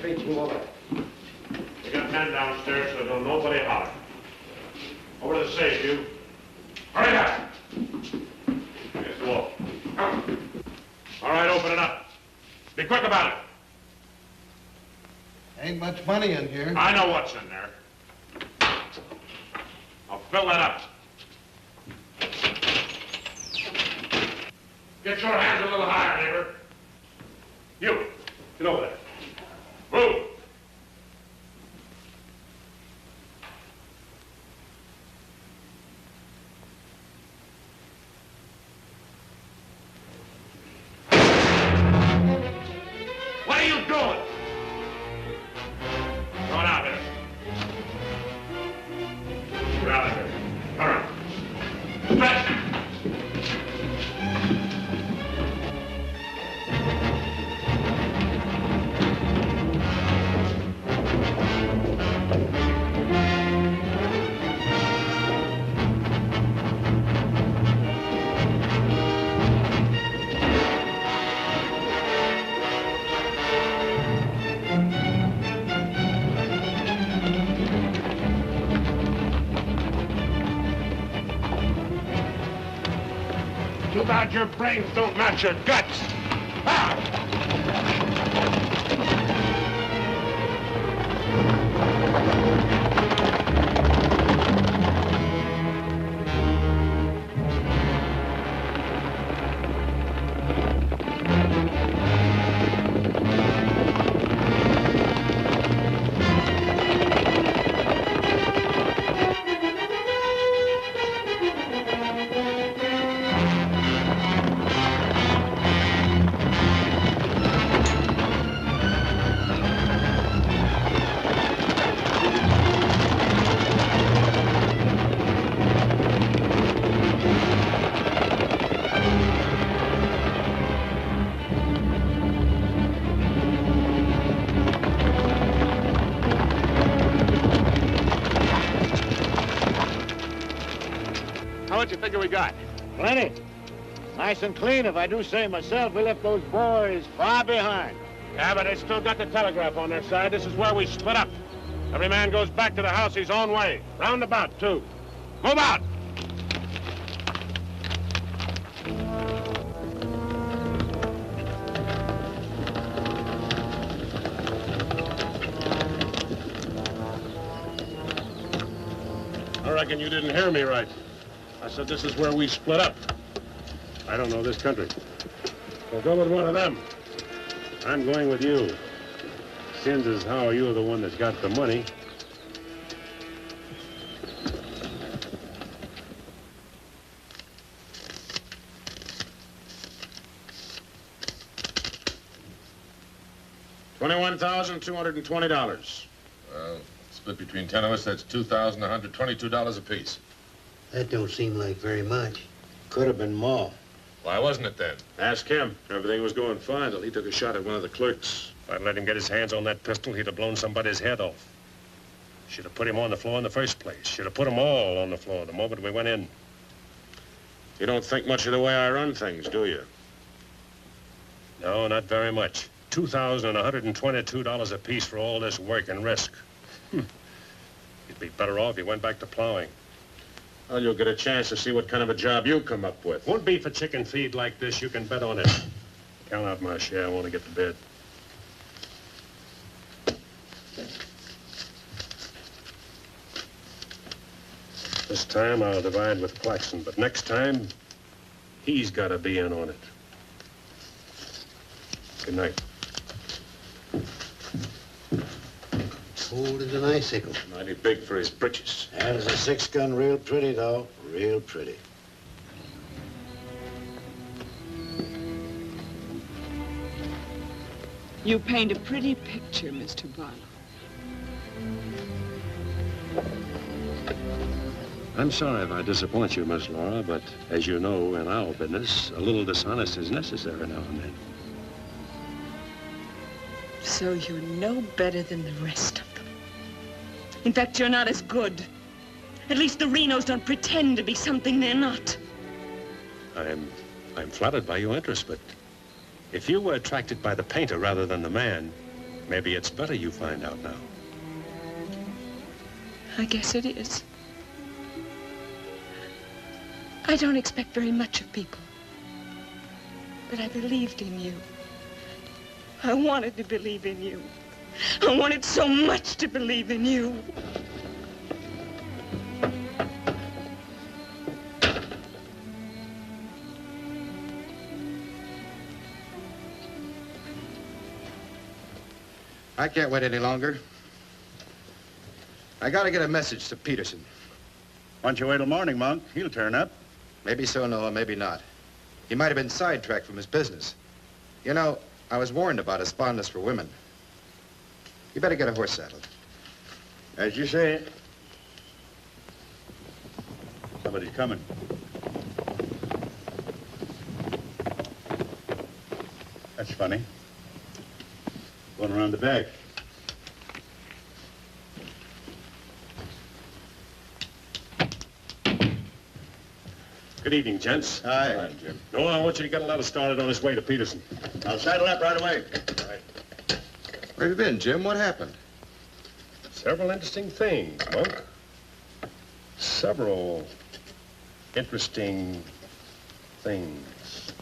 We got men downstairs, so don't nobody holler. Over to the safe, you. Hurry up! Against the wall. All right, open it up. Be quick about it. Ain't much money in here. I know what's in there. I'll fill that up. Get your hands a little higher, neighbor. You, get over there. Move. What are you doing? Going out here. Get out of here. Hurry. Stretch. Too bad your brains don't match your guts. How much you figure we got? Plenty. Nice and clean, if I do say myself. We left those boys far behind. Yeah, but they still got the telegraph on their side. This is where we split up. Every man goes back to the house his own way. Roundabout, too. Move out! I reckon you didn't hear me right. I said this is where we split up. I don't know this country. So go with one of them. I'm going with you. Since is how you're the one that's got the money. $21,220. Well, split between 10 of us, that's $2,122 apiece. That don't seem like very much. Could have been more. Why wasn't it then? Ask him. Everything was going fine till he took a shot at one of the clerks. If I'd let him get his hands on that pistol, he'd have blown somebody's head off. Should have put him on the floor in the first place. Should have put them all on the floor the moment we went in. You don't think much of the way I run things, do you? No, not very much. $2,122 apiece for all this work and risk. You'd be better off if you went back to plowing. Well, you'll get a chance to see what kind of a job you come up with. Won't be for chicken feed like this, you can bet on it. Count out my share, I want to get to bed. This time I'll divide with Claxon, but next time, he's got to be in on it. Good night. Cold as an icicle. Mighty big for his britches. Handles a 6-gun real pretty, though. Real pretty. You paint a pretty picture, Mr. Barlow. I'm sorry if I disappoint you, Miss Laura, but as you know, in our business, a little dishonest is necessary now and then. So you're no better than the rest of them. In fact, you're not as good. At least the Renos don't pretend to be something they're not. I'm flattered by your interest, but if you were attracted by the painter rather than the man, maybe it's better you find out now. I guess it is. I don't expect very much of people, but I believed in you. I wanted to believe in you. I wanted so much to believe in you. I can't wait any longer. I gotta get a message to Peterson. Why don't you wait till morning, Monk? He'll turn up. Maybe so, Noah, maybe not. He might have been sidetracked from his business. You know, I was warned about his fondness for women. You better get a horse saddled. As you say. Somebody's coming. That's funny. Going around the back. Good evening, gents. Hi. Hi, Jim. No, I want you to get a letter started on his way to Peterson. I'll saddle up right away. Right. Where have you been, Jim? What happened? Several interesting things, Monk. Several interesting things.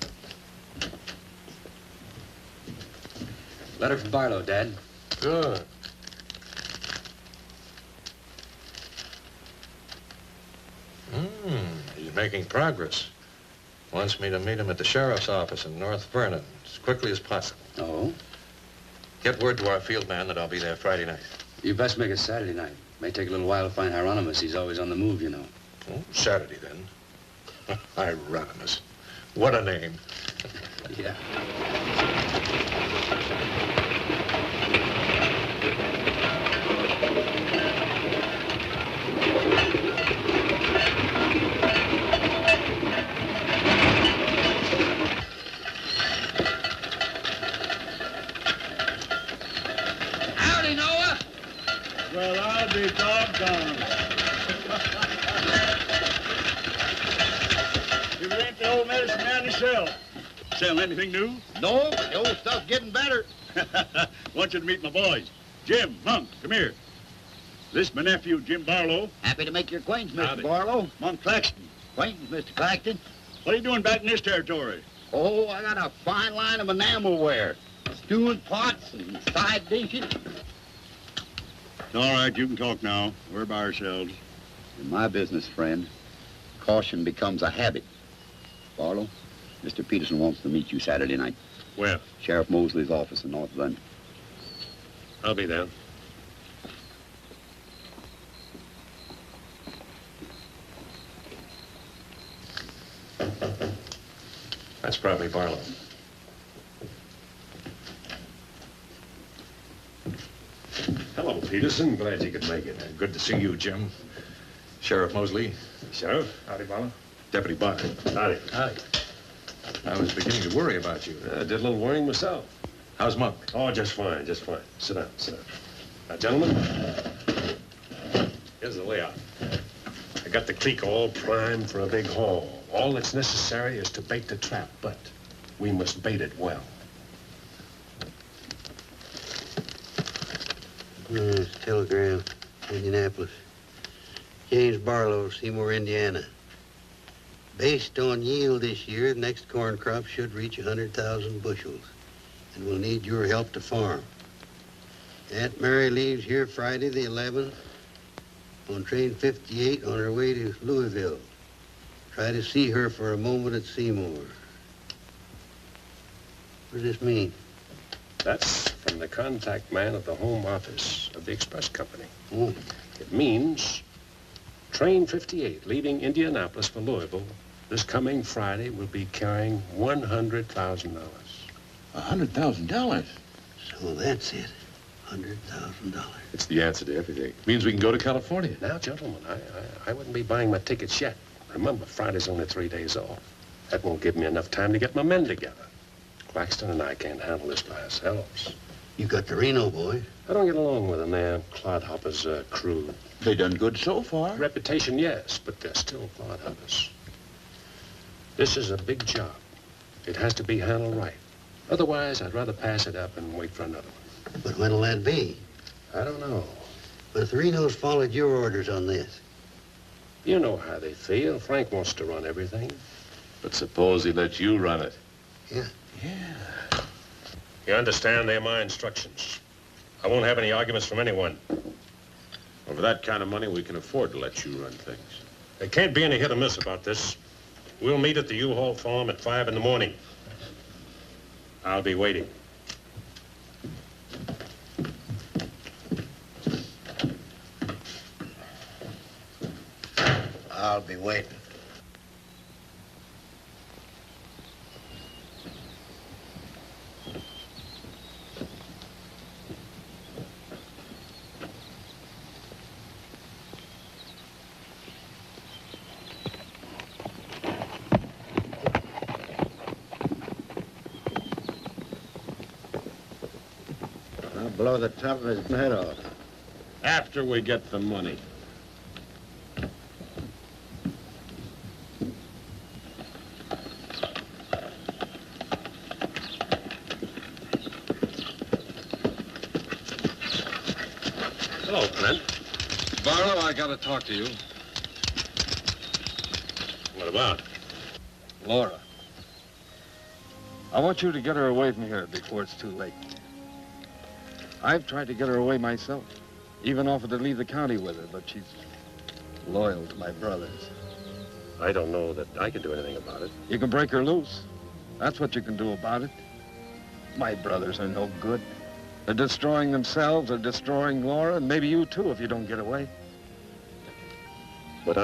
Letter from Barlow, Dad. Good. He's making progress. Wants me to meet him at the sheriff's office in North Vernon as quickly as possible. Oh? Get word to our field man that I'll be there Friday night. You best make it Saturday night. May take a little while to find Hieronymus. He's always on the move, you know. Oh, Saturday, then. Hieronymus. What a name. Yeah. Howdy, Noah. Well, I'll be doggone. sell. Sell anything new? No, but the old stuff's getting better. Want you to meet my boys. Jim, Monk, come here. This my nephew, Jim Barlow. Happy to make your acquaintance, Mr. Howdy. Barlow. Monk Claxton. Acquaintance, Mr. Claxton. What are you doing back in this territory? Oh, I got a fine line of enamelware. Stewing pots and side dishes. All right, you can talk now. We're by ourselves. In my business, friend, caution becomes a habit. Barlow, Mr. Peterson wants to meet you Saturday night. Where? Sheriff Mosley's office in North London. I'll be there. That's probably Barlow. Hello, Peterson. Glad you could make it. Good to see you, Jim. Sheriff Mosley. Sheriff? Howdy, Barlow. Deputy Barton. Howdy. Howdy. I was beginning to worry about you. I did a little worrying myself. How's Monk? Oh, just fine, just fine. Sit down, sit down. Now, gentlemen, here's the layout. I got the clique all primed for a big haul. All that's necessary is to bait the trap, but we must bait it well. Telegram, Indianapolis. James Barlow, Seymour, Indiana. Based on yield this year, the next corn crop should reach 100,000 bushels, and we'll need your help to farm. Aunt Mary leaves here Friday the 11th on train 58 on her way to Louisville. Try to see her for a moment at Seymour. What does this mean? That's from the contact man at the home office of the express company. Oh. It means train 58 leaving Indianapolis for Louisville this coming Friday will be carrying $100,000. $100,000? So that's it. $100,000. It's the answer to everything. Means we can go to California. Now, gentlemen, I wouldn't be buying my tickets yet. Remember, Friday's only 3 days off. That won't give me enough time to get my men together. Claxton and I can't handle this by ourselves. You got the Reno boy. I don't get along with them. They're clodhoppers' crew. They done good so far. Reputation, yes, but they're still clodhoppers. This is a big job. It has to be handled right. Otherwise, I'd rather pass it up and wait for another one. But when'll that be? I don't know. But if the Renos followed your orders on this. You know how they feel. Frank wants to run everything. But suppose he lets you run it. Yeah. Yeah. You understand, they're my instructions. I won't have any arguments from anyone. Well, for that kind of money, we can afford to let you run things. There can't be any hit or miss about this. We'll meet at the U-Haul farm at 5 in the morning. I'll be waiting. I'll be waiting. I'll blow the top of his head off. After we get the money. Hello, Clint. Barlow, I gotta talk to you. What about? Laura. I want you to get her away from here before it's too late. I've tried to get her away myself. Even offered to leave the county with her, but she's loyal to my brothers. I don't know that I can do anything about it. You can break her loose. That's what you can do about it. My brothers are no good. They're destroying themselves, they're destroying Laura, and maybe you too if you don't get away. But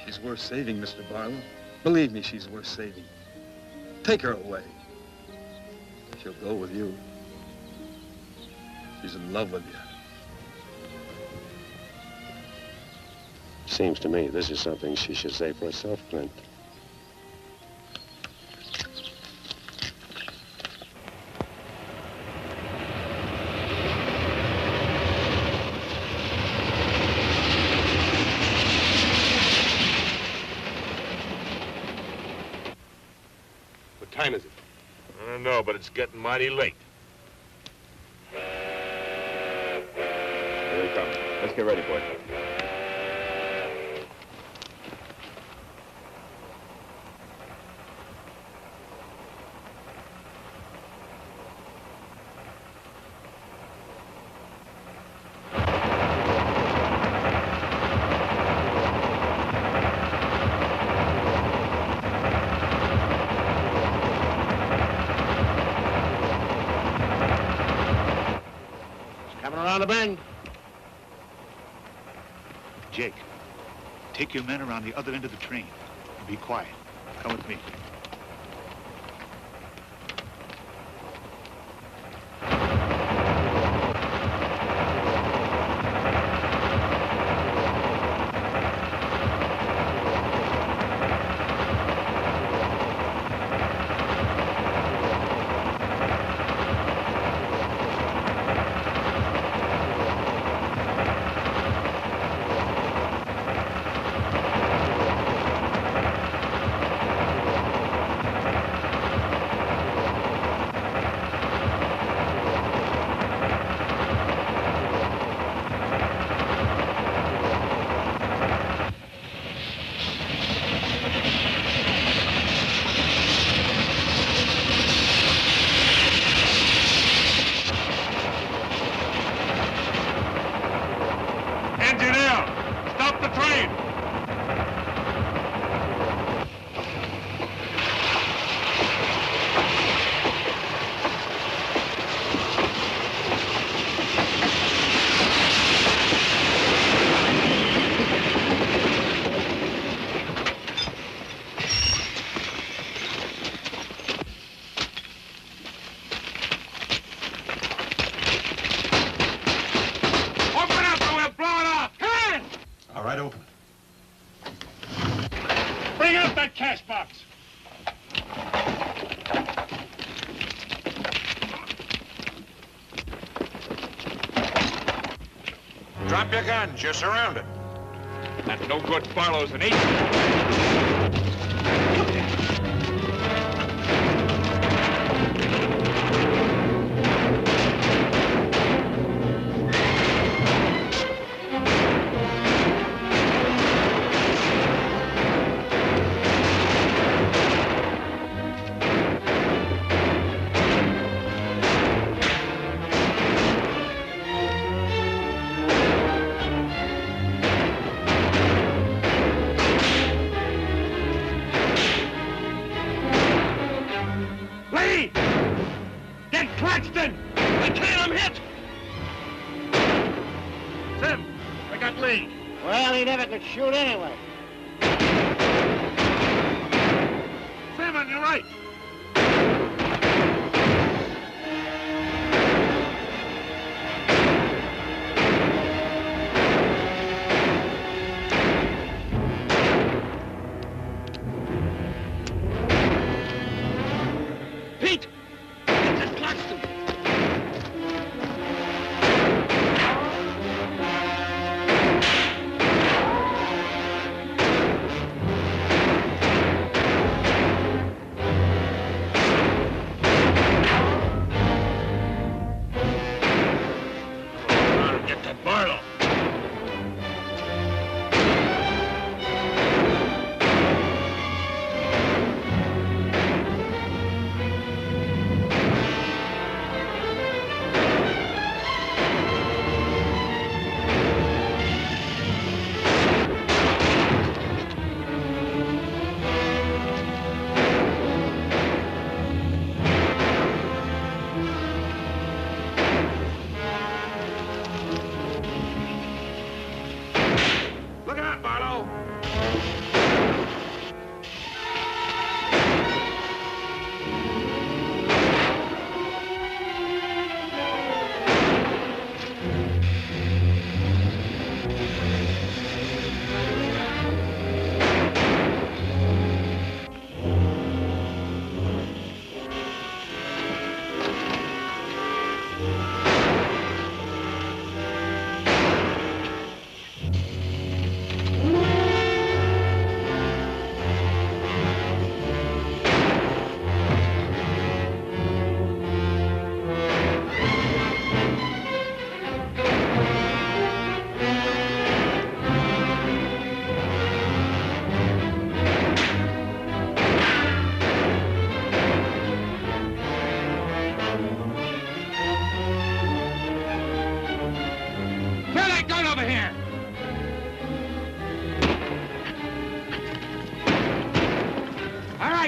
She's worth saving, Mr. Barlow. Believe me, she's worth saving. Take her away. She'll go with you. She's in love with you. Seems to me this is something she should say for herself, Clint. time is it? I don't know, but it's getting mighty late. Here they come. Let's get ready, boys. Coming around the bend. Jake, take your men around the other end of the train. And be quiet. Come with me. Engineer, stop the train! Open up or we'll blow it up! Come on! All right, open it. Bring out that cash box! Drop your guns. You're surrounded. That no good Barlow's an agent. Lee! Get Claxton! I can't, I'm hit! Sim, I got Lee. Well, he never could shoot anyway. Sim, on your right. Pete! Get that Claxton!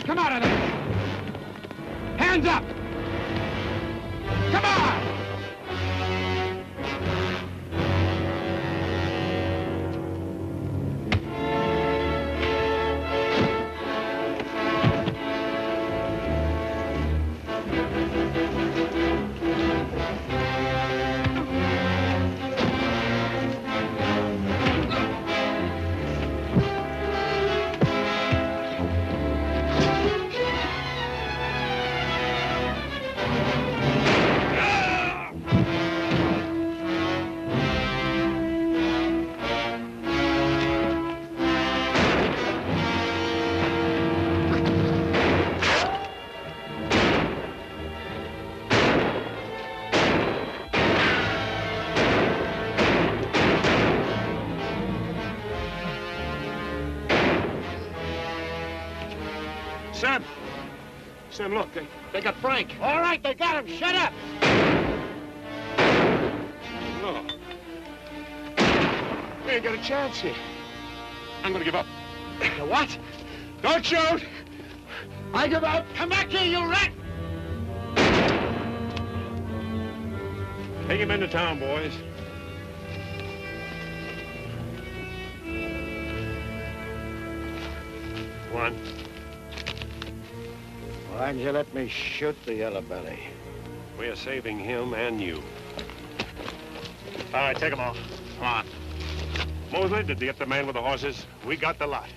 right, come out of there. Hands up. Come on. Sam, look, they got Frank. All right, they got him. Shut up. No. We ain't got a chance here. I'm gonna give up. What? Don't shoot! I give up. Come back here, you rat. Take him into town, boys. One. Why'd you let me shoot the yellow belly? We're saving him and you. All right, take him off. Come on. Mosley, did you get the man with the horses? We got the lot.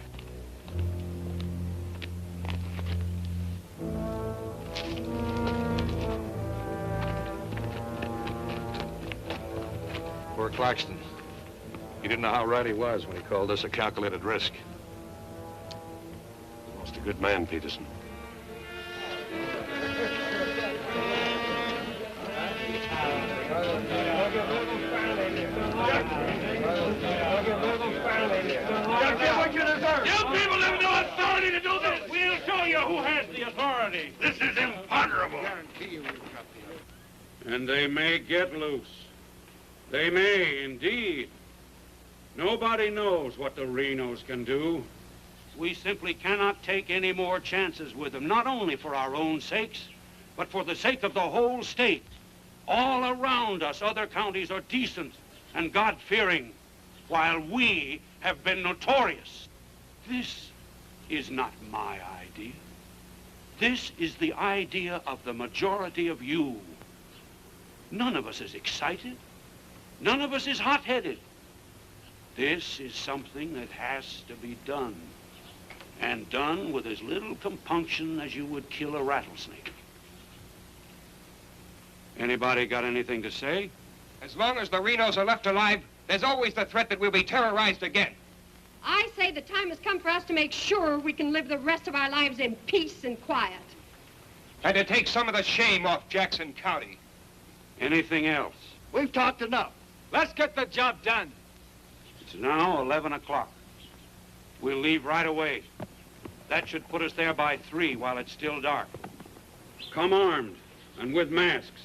Poor Claxton. He didn't know how right he was when he called this a calculated risk. Lost a good man, Peterson. Get what you deserve. You people have no authority to do this. We'll show you who has the authority. This is imponderable. And they may get loose. They may, indeed. Nobody knows what the Renos can do. We simply cannot take any more chances with them, not only for our own sakes, but for the sake of the whole state. All around us, other counties are decent and God-fearing, while we have been notorious. This is not my idea. This is the idea of the majority of you. None of us is excited. None of us is hot-headed. This is something that has to be done, and done with as little compunction as you would kill a rattlesnake. Anybody got anything to say? As long as the Renos are left alive, there's always the threat that we'll be terrorized again. I say the time has come for us to make sure we can live the rest of our lives in peace and quiet. And to take some of the shame off Jackson County. Anything else? We've talked enough. Let's get the job done. It's now 11 o'clock. We'll leave right away. That should put us there by 3 while it's still dark. Come armed and with masks.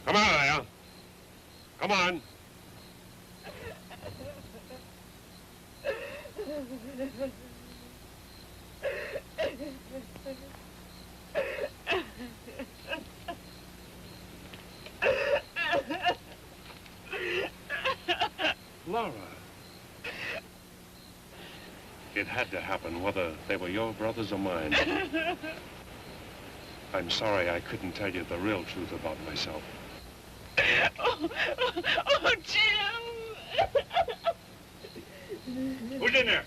Come on, Al. Come on. Laura. It had to happen, whether they were your brothers or mine. I'm sorry I couldn't tell you the real truth about myself. Oh, Jim! Who's in there?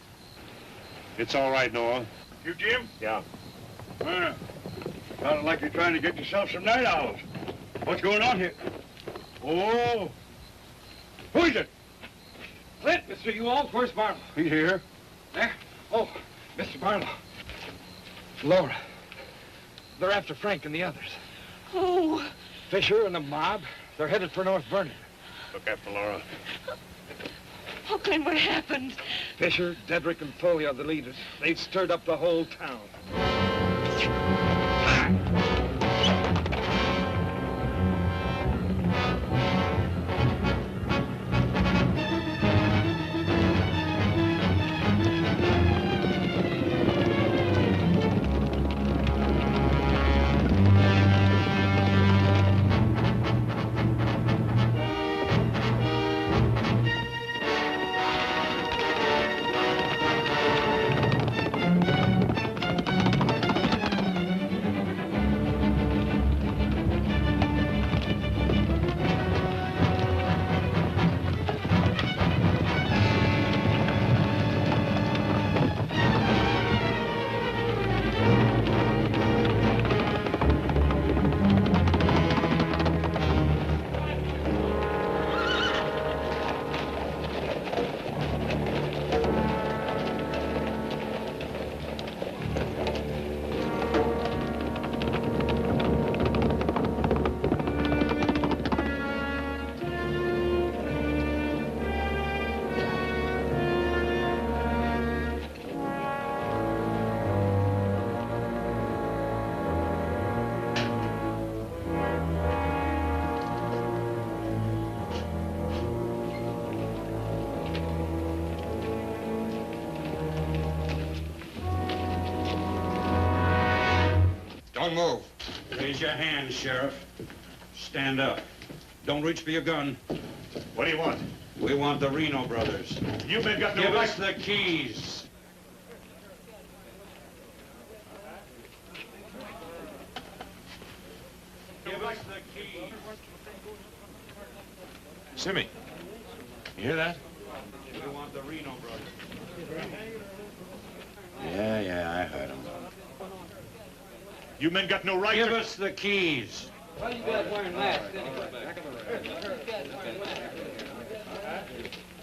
It's all right, Noah. You, Jim? Yeah. Sounded like you're trying to get yourself some night owls. What's going on here? Oh. Who is it? Clint, Mr. Ewald, where's Barlow? He's here. There? Oh, Mr. Barlow. Laura. They're after Frank and the others. Oh. Fisher and the mob. They're headed for North Vernon. Look after Laura. Oh, Clint, what happened? Fisher, Dedrick, and Foley are the leaders. They've stirred up the whole town. Don't move. Raise your hands, Sheriff. Stand up. Don't reach for your gun. What do you want? We want the Reno brothers. You men got no Give right. us the keys. Give us the keys. Simmy, you hear that? We want the Reno brothers. Yeah, I heard him. You men got no right Give to... us the keys. What are you guys wearing last, anyway?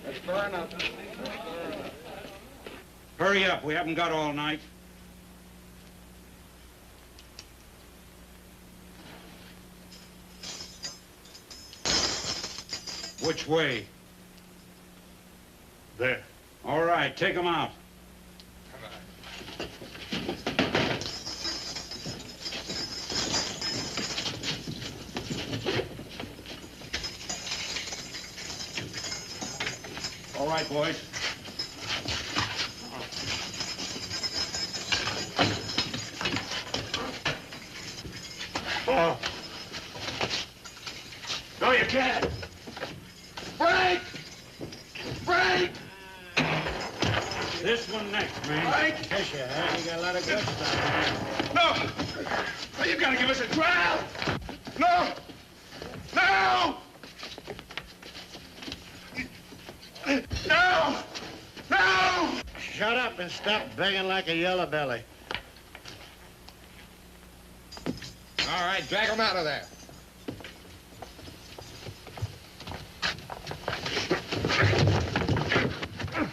Let's burn up. Hurry up. We haven't got all night. Which way? There. All right, take them out. All right, boys. Oh. No, you can't. Frank! Frank! This one next, man. Frank! Fisher, huh? You got a lot of guts down No! You gotta give us a trial! No! No! No! No! Shut up and stop begging like a yellow belly. All right, drag them out of there.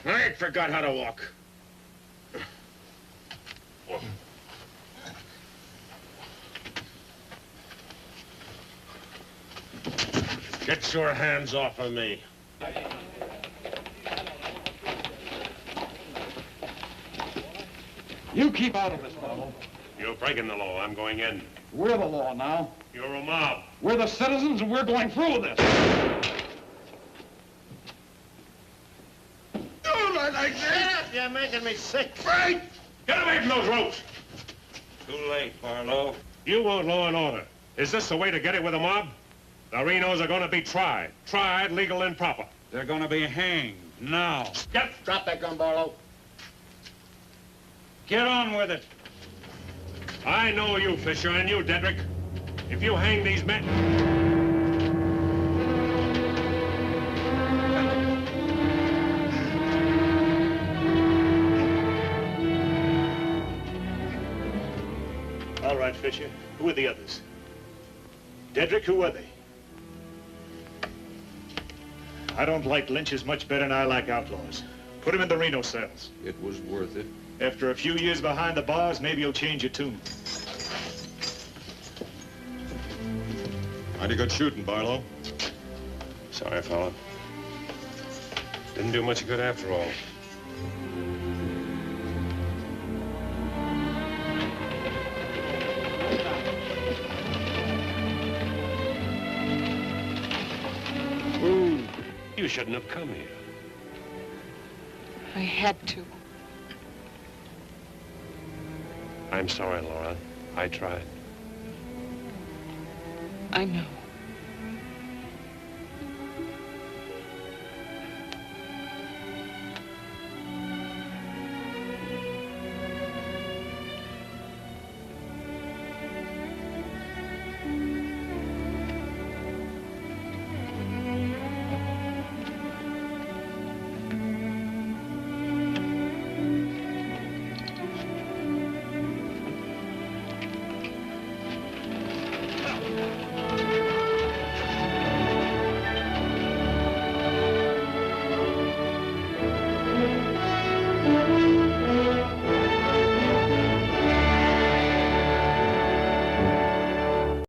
I ain't forgot how to walk. Get your hands off of me. You keep out of this, Barlow. You're breaking the law. I'm going in. We're the law now. You're a mob. We're the citizens, and we're going through with this. Don't like that! You're making me sick. Frank! Get away from those ropes! Too late, Barlow. You want law and order. Is this the way to get it with a mob? The Renos are going to be tried. Tried, legal, and proper. They're going to be hanged now. Yep. Drop that gun, Barlow. Get on with it. I know you, Fisher, and you, Dedrick. If you hang these men... All right, Fisher. Who are the others? Dedrick, who are they? I don't like lynchers much better than I like outlaws. Put him in the Reno cells. It was worth it. After a few years behind the bars, maybe you'll change your tune. Mighty good shooting, Barlow. Sorry, fella. Didn't do much good after all. Ooh, you shouldn't have come here. I had to. I'm sorry, Laura. I tried. I know.